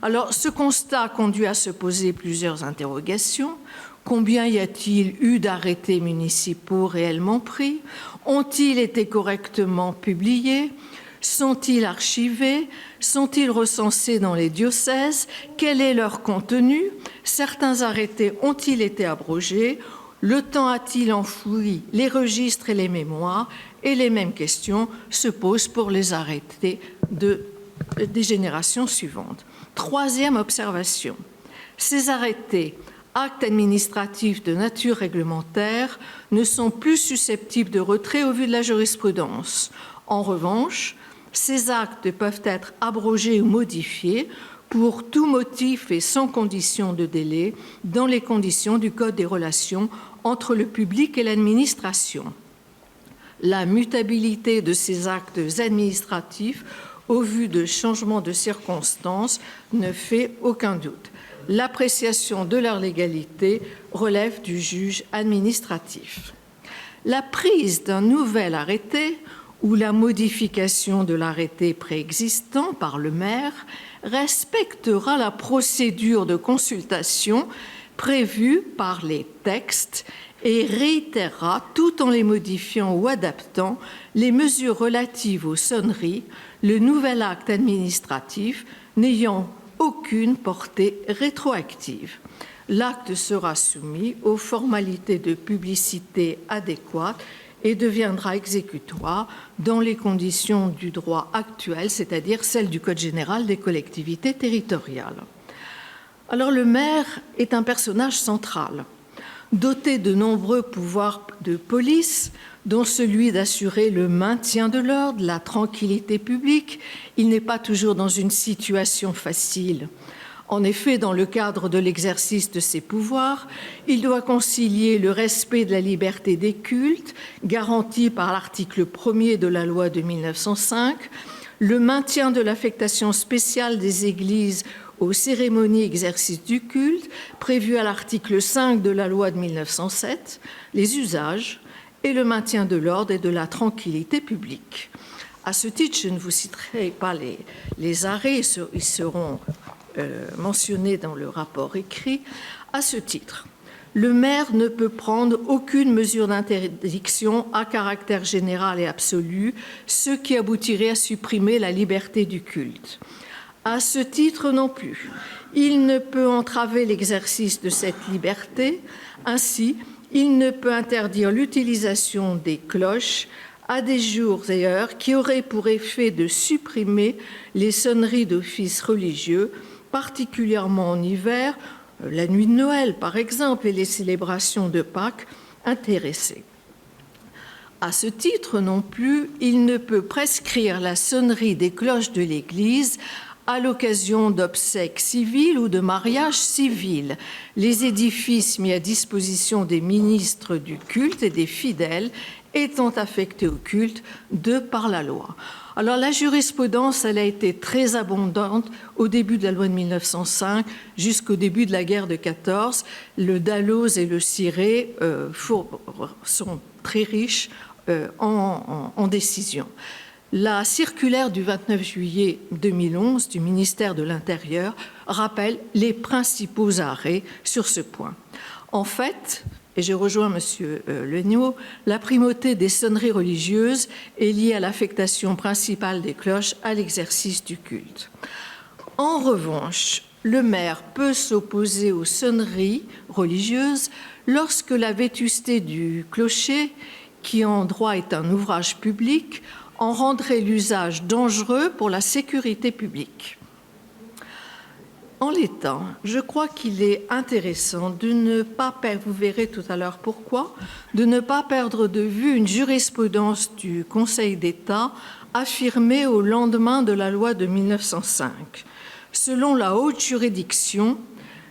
Alors, ce constat conduit à se poser plusieurs interrogations. Combien y a-t-il eu d'arrêtés municipaux réellement pris? Ont-ils été correctement publiés? Sont-ils archivés? Sont-ils recensés dans les diocèses? Quel est leur contenu? Certains arrêtés ont-ils été abrogés? Le temps a-t-il enfoui les registres et les mémoires? Et les mêmes questions se posent pour les arrêtés des générations suivantes. Troisième observation, ces arrêtés, actes administratifs de nature réglementaire, ne sont plus susceptibles de retrait au vu de la jurisprudence. En revanche, ces actes peuvent être abrogés ou modifiés pour tout motif et sans condition de délai dans les conditions du Code des relations entre le public et l'administration. La mutabilité de ces actes administratifs au vu de changements de circonstances ne fait aucun doute. L'appréciation de leur légalité relève du juge administratif. La prise d'un nouvel arrêté ou la modification de l'arrêté préexistant par le maire respectera la procédure de consultation prévues par les textes et réitérera, tout en les modifiant ou adaptant, les mesures relatives aux sonneries, le nouvel acte administratif n'ayant aucune portée rétroactive. L'acte sera soumis aux formalités de publicité adéquates et deviendra exécutoire dans les conditions du droit actuel, c'est-à-dire celles du Code général des collectivités territoriales. Alors le maire est un personnage central, doté de nombreux pouvoirs de police, dont celui d'assurer le maintien de l'ordre, la tranquillité publique. Il n'est pas toujours dans une situation facile. En effet, dans le cadre de l'exercice de ses pouvoirs, il doit concilier le respect de la liberté des cultes, garantie par l'article 1er de la loi de 1905, le maintien de l'affectation spéciale des églises aux cérémonies exercices du culte, prévu à l'article 5 de la loi de 1907, les usages et le maintien de l'ordre et de la tranquillité publique. À ce titre, je ne vous citerai pas les arrêts, ils seront mentionnés dans le rapport écrit. À ce titre, le maire ne peut prendre aucune mesure d'interdiction à caractère général et absolu, ce qui aboutirait à supprimer la liberté du culte. À ce titre non plus, il ne peut entraver l'exercice de cette liberté. Ainsi, il ne peut interdire l'utilisation des cloches à des jours et heures qui auraient pour effet de supprimer les sonneries d'office religieux, particulièrement en hiver, la nuit de Noël par exemple, et les célébrations de Pâques intéressées. À ce titre non plus, il ne peut prescrire la sonnerie des cloches de l'Église à l'occasion d'obsèques civiles ou de mariages civils, les édifices mis à disposition des ministres du culte et des fidèles étant affectés au culte de par la loi. Alors la jurisprudence, elle a été très abondante au début de la loi de 1905 jusqu'au début de la guerre de 14. Le Dalloz et le Ciré sont très riches en décisions. La circulaire du 29 juillet 2011 du ministère de l'Intérieur rappelle les principaux arrêts sur ce point. En fait, et je rejoins M. Legnaud, la primauté des sonneries religieuses est liée à l'affectation principale des cloches à l'exercice du culte. En revanche, le maire peut s'opposer aux sonneries religieuses lorsque la vétusté du clocher, qui en droit est un ouvrage public, en rendrait l'usage dangereux pour la sécurité publique. En l'état, je crois qu'il est intéressant de ne pas perdre, vous verrez tout à l'heure pourquoi, de ne pas perdre de vue une jurisprudence du Conseil d'État affirmée au lendemain de la loi de 1905. Selon la haute juridiction,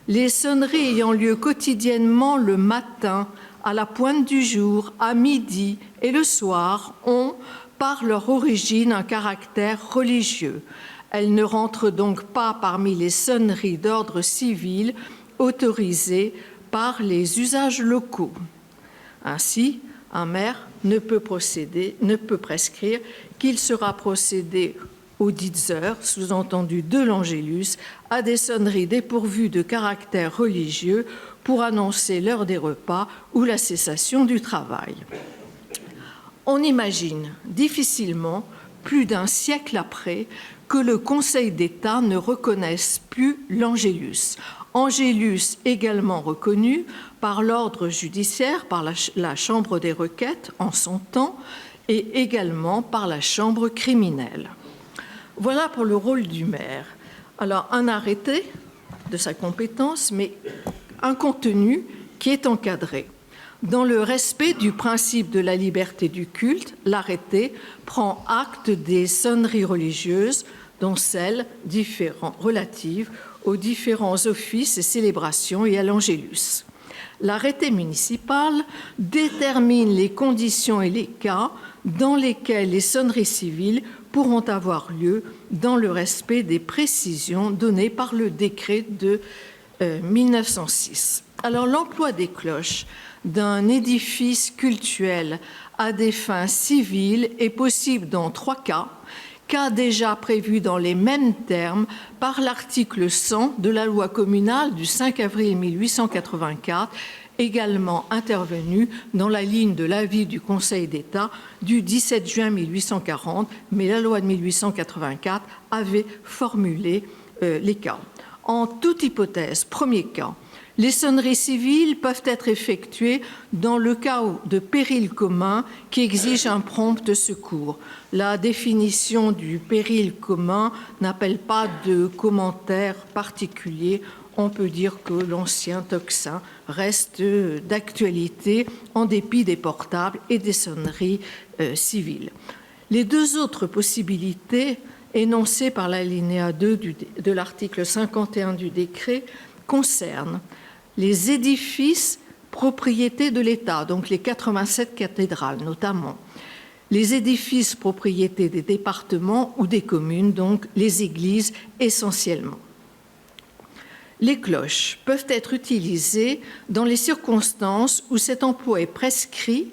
les sonneries ayant lieu quotidiennement le matin, à la pointe du jour, à midi et le soir ont, par leur origine, un caractère religieux. Elles ne rentrent donc pas parmi les sonneries d'ordre civil autorisées par les usages locaux. Ainsi, un maire ne peut prescrire qu'il sera procédé aux dites heures, sous-entendu de l'Angélus, à des sonneries dépourvues de caractère religieux pour annoncer l'heure des repas ou la cessation du travail. On imagine difficilement, plus d'un siècle après, que le Conseil d'État ne reconnaisse plus l'Angélus. Angélus également reconnu par l'ordre judiciaire, par la Chambre des requêtes en son temps, et également par la Chambre criminelle. Voilà pour le rôle du maire. Alors, un arrêté de sa compétence, mais un contenu qui est encadré. Dans le respect du principe de la liberté du culte, l'arrêté prend acte des sonneries religieuses, dont celles relatives aux différents offices et célébrations et à l'Angélus. L'arrêté municipal détermine les conditions et les cas dans lesquels les sonneries civiles pourront avoir lieu dans le respect des précisions données par le décret de 1906. Alors, l'emploi des cloches d'un édifice cultuel à des fins civiles est possible dans 3 cas, cas déjà prévu dans les mêmes termes par l'article 100 de la loi communale du 5 avril 1884, également intervenu dans la ligne de l'avis du Conseil d'État du 17 juin 1840, mais la loi de 1884 avait formulé les cas. En toute hypothèse, premier cas, les sonneries civiles peuvent être effectuées dans le cas de péril commun qui exige un prompt secours. La définition du péril commun n'appelle pas de commentaire particulier. On peut dire que l'ancien tocsin reste d'actualité en dépit des portables et des sonneries civiles. Les deux autres possibilités énoncées par l'alinéa 2 de l'article 51 du décret concernent les édifices propriétés de l'État, donc les 87 cathédrales notamment, les édifices propriétés des départements ou des communes, donc les églises essentiellement. Les cloches peuvent être utilisées dans les circonstances où cet emploi est prescrit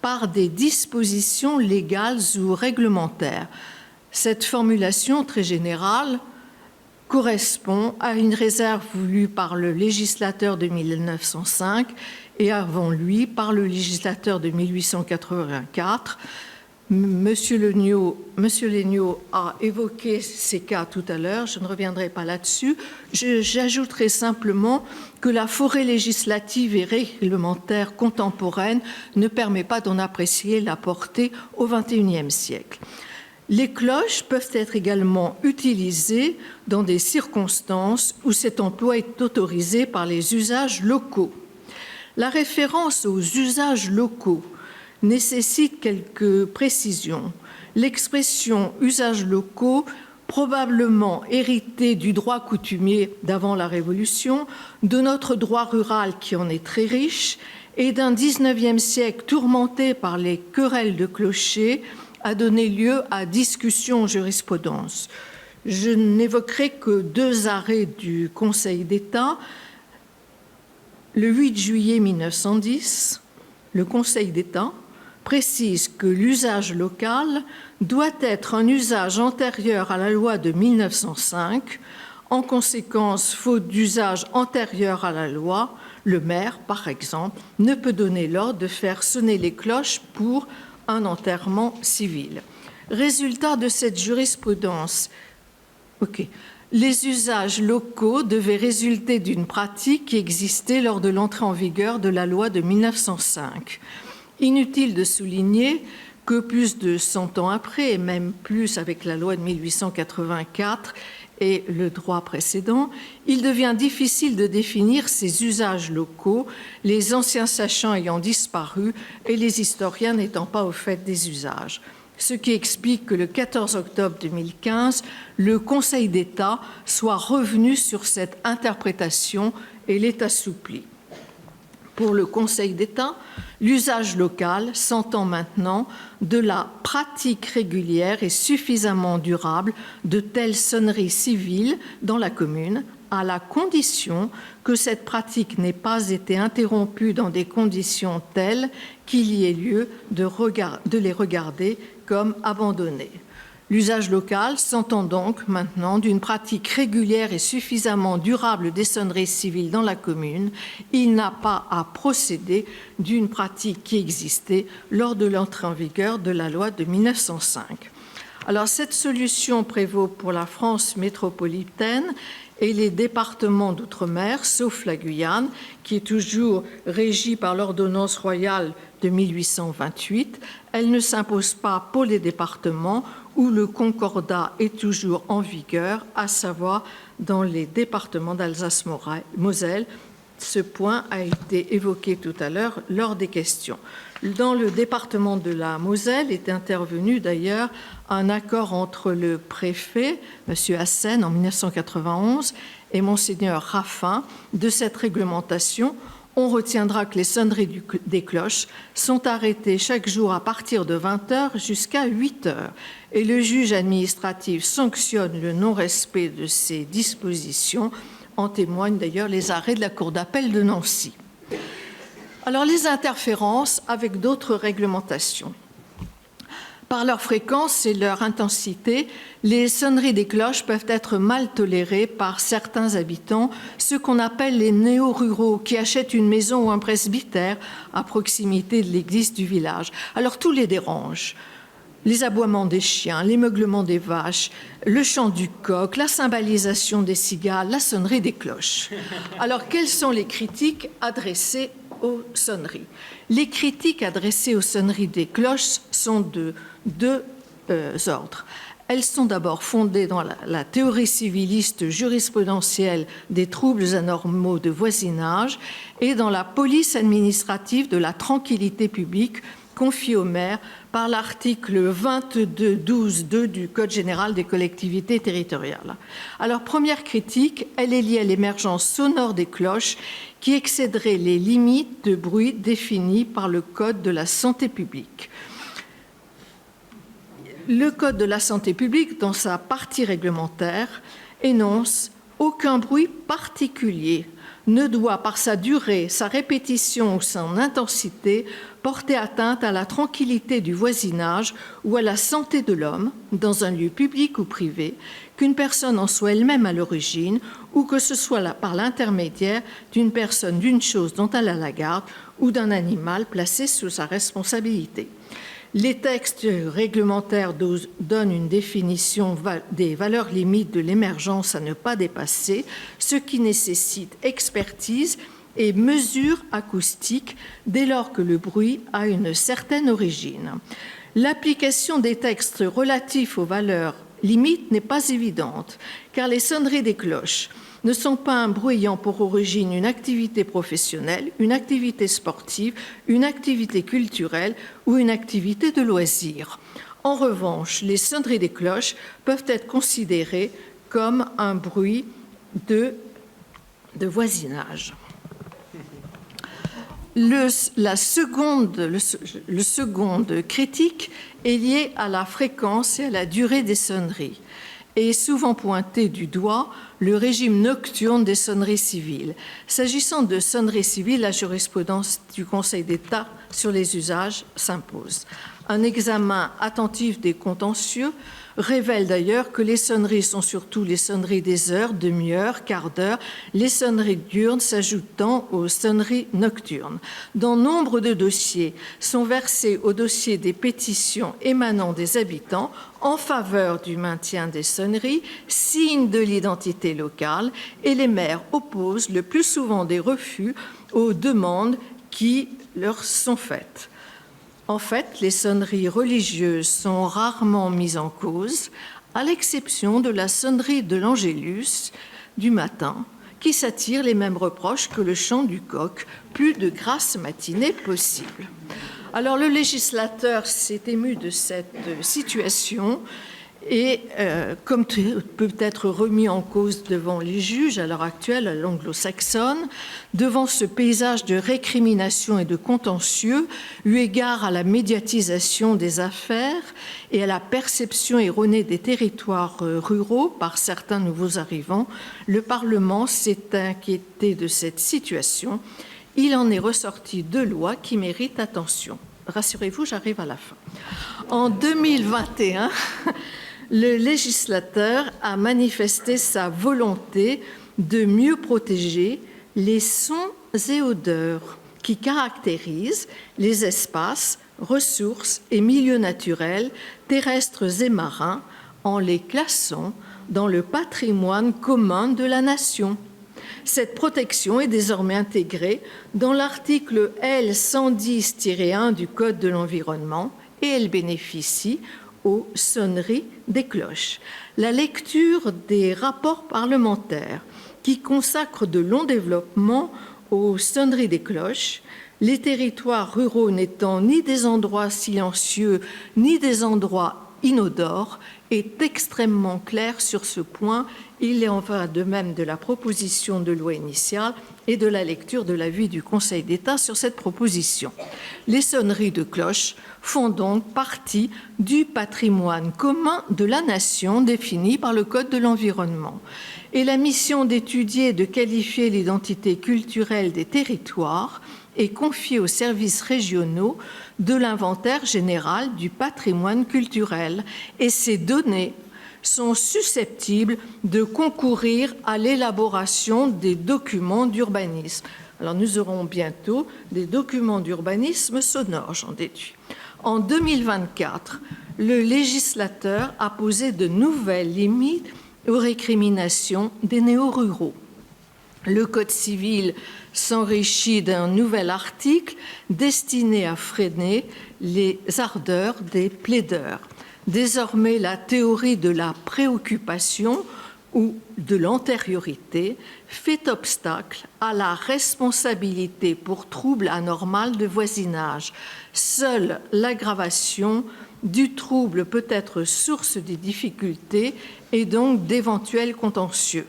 par des dispositions légales ou réglementaires. Cette formulation très générale correspond à une réserve voulue par le législateur de 1905 et avant lui par le législateur de 1884. Monsieur Legnaud a évoqué ces cas tout à l'heure, je ne reviendrai pas là-dessus. J'ajouterai simplement que la forêt législative et réglementaire contemporaine ne permet pas d'en apprécier la portée au XXIe siècle. Les cloches peuvent être également utilisées dans des circonstances où cet emploi est autorisé par les usages locaux. La référence aux usages locaux nécessite quelques précisions. L'expression « usages locaux » probablement héritée du droit coutumier d'avant la Révolution, de notre droit rural qui en est très riche, et d'un XIXe siècle tourmenté par les querelles de clochers, a donné lieu à discussion en jurisprudence. Je n'évoquerai que deux arrêts du Conseil d'État. Le 8 juillet 1910, le Conseil d'État précise que l'usage local doit être un usage antérieur à la loi de 1905. En conséquence, faute d'usage antérieur à la loi, le maire, par exemple, ne peut donner l'ordre de faire sonner les cloches pour un enterrement civil. Résultat de cette jurisprudence, les usages locaux devaient résulter d'une pratique qui existait lors de l'entrée en vigueur de la loi de 1905. Inutile de souligner que plus de 100 ans après, et même plus avec la loi de 1884 et le droit précédent, il devient difficile de définir ces usages locaux, les anciens sachants ayant disparu et les historiens n'étant pas au fait des usages. Ce qui explique que le 14 octobre 2015, le Conseil d'État soit revenu sur cette interprétation et l'ait assoupli. Pour le Conseil d'État, l'usage local s'entend maintenant de la pratique régulière et suffisamment durable de telles sonneries civiles dans la commune, à la condition que cette pratique n'ait pas été interrompue dans des conditions telles qu'il y ait lieu de les regarder comme abandonnées. L'usage local s'entend donc maintenant d'une pratique régulière et suffisamment durable des sonneries civiles dans la commune. Il n'a pas à procéder d'une pratique qui existait lors de l'entrée en vigueur de la loi de 1905. Alors cette solution prévaut pour la France métropolitaine et les départements d'outre-mer, sauf la Guyane, qui est toujours régie par l'ordonnance royale de 1828. Elle ne s'impose pas pour les départements où le concordat est toujours en vigueur, à savoir dans les départements d'Alsace-Moselle. Ce point a été évoqué tout à l'heure lors des questions. Dans le département de la Moselle est intervenu d'ailleurs un accord entre le préfet, M. Hassen, en 1991, et Monseigneur Raffin de cette réglementation. On retiendra que les sonneries des cloches sont arrêtées chaque jour à partir de 20h jusqu'à 8h. Et le juge administratif sanctionne le non-respect de ces dispositions. En témoignent d'ailleurs les arrêts de la Cour d'appel de Nancy. Alors, les interférences avec d'autres réglementations. Par leur fréquence et leur intensité, les sonneries des cloches peuvent être mal tolérées par certains habitants, ceux qu'on appelle les néo-ruraux, qui achètent une maison ou un presbytère à proximité de l'église du village. Alors tout les dérange. Les aboiements des chiens, les meuglements des vaches, le chant du coq, la cymbalisation des cigales, la sonnerie des cloches. Alors quelles sont les critiques adressées aux sonneries? Les critiques adressées aux sonneries des cloches sont de deux ordres. Elles sont d'abord fondées dans la théorie civiliste jurisprudentielle des troubles anormaux de voisinage et dans la police administrative de la tranquillité publique confiée au maire par l'article 22.12.2 du Code général des collectivités territoriales. Alors, première critique, elle est liée à l'émergence sonore des cloches qui excéderait les limites de bruit définies par le Code de la santé publique. Le Code de la santé publique, dans sa partie réglementaire, énonce « Aucun bruit particulier ne doit, par sa durée, sa répétition ou son intensité, porter atteinte à la tranquillité du voisinage ou à la santé de l'homme, dans un lieu public ou privé, qu'une personne en soit elle-même à l'origine ou que ce soit par l'intermédiaire d'une personne, d'une chose dont elle a la garde ou d'un animal placé sous sa responsabilité. » Les textes réglementaires donnent une définition des valeurs limites de l'émergence à ne pas dépasser, ce qui nécessite expertise et mesure acoustique dès lors que le bruit a une certaine origine. L'application des textes relatifs aux valeurs limites n'est pas évidente, car les sonneries des cloches ne sont pas un bruit ayant pour origine une activité professionnelle, une activité sportive, une activité culturelle ou une activité de loisir. En revanche, les sonneries des cloches peuvent être considérées comme un bruit de voisinage. Le seconde critique est lié à la fréquence et à la durée des sonneries et est souvent pointé du doigt le régime nocturne des sonneries civiles. S'agissant de sonneries civiles, la jurisprudence du Conseil d'État sur les usages s'impose. Un examen attentif des contentieux révèle d'ailleurs que les sonneries sont surtout les sonneries des heures, demi-heures, quart d'heure, les sonneries diurnes s'ajoutant aux sonneries nocturnes. Dans nombre de dossiers sont versés au dossier des pétitions émanant des habitants en faveur du maintien des sonneries, signe de l'identité locale, et les maires opposent le plus souvent des refus aux demandes qui leur sont faites. En fait, les sonneries religieuses sont rarement mises en cause, à l'exception de la sonnerie de l'Angélus du matin, qui s'attire les mêmes reproches que le chant du coq, plus de grâce matinée possible. Alors le législateur s'est ému de cette situation et, comme peut être remis en cause devant les juges à l'heure actuelle, à l'anglo-saxonne, devant ce paysage de récrimination et de contentieux, eu égard à la médiatisation des affaires et à la perception erronée des territoires ruraux par certains nouveaux arrivants, le Parlement s'est inquiété de cette situation. Il en est ressorti 2 lois qui méritent attention. Rassurez-vous, j'arrive à la fin. En 2021, le législateur a manifesté sa volonté de mieux protéger les sons et odeurs qui caractérisent les espaces, ressources et milieux naturels, terrestres et marins, en les classant dans le patrimoine commun de la nation. Cette protection est désormais intégrée dans l'article L110-1 du Code de l'environnement et elle bénéficie aux sonneries des cloches. La lecture des rapports parlementaires qui consacrent de longs développements aux sonneries des cloches, les territoires ruraux n'étant ni des endroits silencieux ni des endroits inodores, est extrêmement clair sur ce point. Il en va de même de la proposition de loi initiale et de la lecture de l'avis du Conseil d'État sur cette proposition. Les sonneries de cloches font donc partie du patrimoine commun de la nation défini par le Code de l'environnement. Et la mission d'étudier et de qualifier l'identité culturelle des territoires et confiée aux services régionaux de l'inventaire général du patrimoine culturel. Et ces données sont susceptibles de concourir à l'élaboration des documents d'urbanisme. Alors nous aurons bientôt des documents d'urbanisme sonores, j'en déduis. En 2024, le législateur a posé de nouvelles limites aux récriminations des néo-ruraux. Le Code civil s'enrichit d'un nouvel article destiné à freiner les ardeurs des plaideurs. Désormais, la théorie de la préoccupation ou de l'antériorité fait obstacle à la responsabilité pour trouble anormal de voisinage. Seule l'aggravation du trouble peut être source de difficultés et donc d'éventuels contentieux.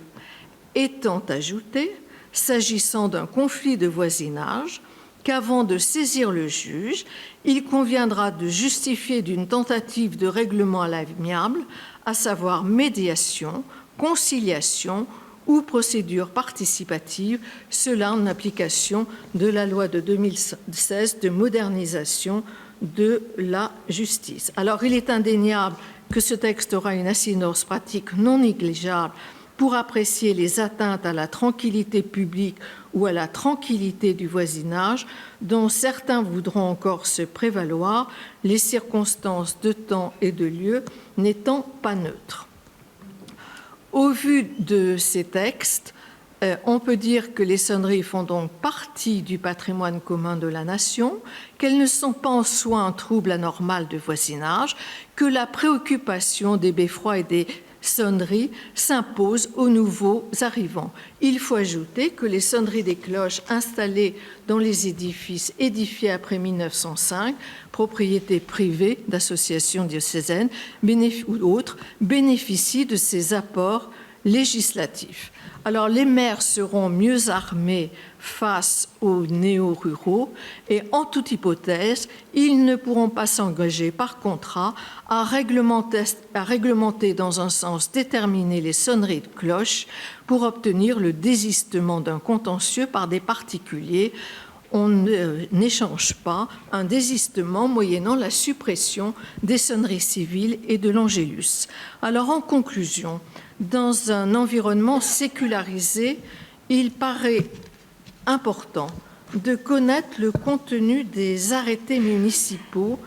Étant ajouté, s'agissant d'un conflit de voisinage, qu'avant de saisir le juge, il conviendra de justifier d'une tentative de règlement à l'amiable, à savoir médiation, conciliation ou procédure participative, cela en application de la loi de 2016 de modernisation de la justice. Alors, il est indéniable que ce texte aura une incidence pratique non négligeable pour apprécier les atteintes à la tranquillité publique ou à la tranquillité du voisinage, dont certains voudront encore se prévaloir, les circonstances de temps et de lieu n'étant pas neutres. Au vu de ces textes, on peut dire que les sonneries font donc partie du patrimoine commun de la nation, qu'elles ne sont pas en soi un trouble anormal de voisinage, que la préoccupation des beffrois et des sonneries s'impose aux nouveaux arrivants. Il faut ajouter que les sonneries des cloches installées dans les édifices édifiés après 1905, propriété privée d'associations diocésaines ou autres, bénéficient de ces apports législatifs. Alors les maires seront mieux armés face aux néo-ruraux et en toute hypothèse, ils ne pourront pas s'engager par contrat à réglementer dans un sens déterminé les sonneries de cloche pour obtenir le désistement d'un contentieux par des particuliers. On n'échange pas un désistement moyennant la suppression des sonneries civiles et de l'Angélus. Alors en conclusion, dans un environnement sécularisé, il paraît important de connaître le contenu des arrêtés municipaux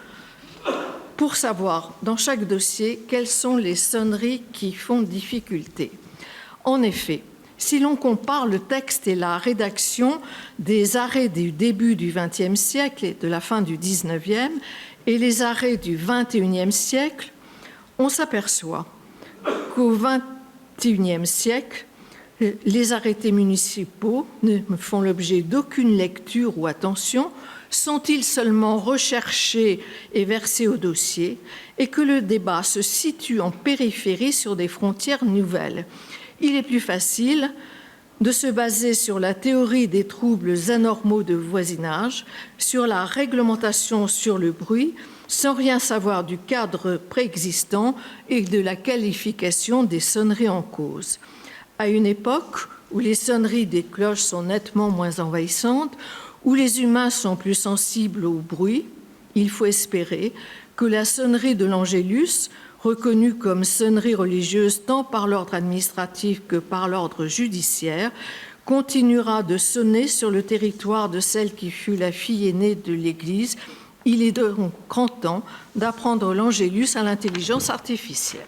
pour savoir dans chaque dossier quelles sont les sonneries qui font difficulté. En effet, si l'on compare le texte et la rédaction des arrêts du début du XXe siècle et de la fin du XIXe et les arrêts du XXIe siècle, on s'aperçoit qu'au XXIe siècle, les arrêtés municipaux ne font l'objet d'aucune lecture ou attention, sont-ils seulement recherchés et versés au dossier, et que le débat se situe en périphérie sur des frontières nouvelles. Il est plus facile de se baser sur la théorie des troubles anormaux de voisinage, sur la réglementation sur le bruit, sans rien savoir du cadre préexistant et de la qualification des sonneries en cause. À une époque où les sonneries des cloches sont nettement moins envahissantes, où les humains sont plus sensibles au bruit, il faut espérer que la sonnerie de l'Angélus, reconnue comme sonnerie religieuse tant par l'ordre administratif que par l'ordre judiciaire, continuera de sonner sur le territoire de celle qui fut la fille aînée de l'Église. Il est donc grand temps d'apprendre l'Angélus à l'intelligence artificielle.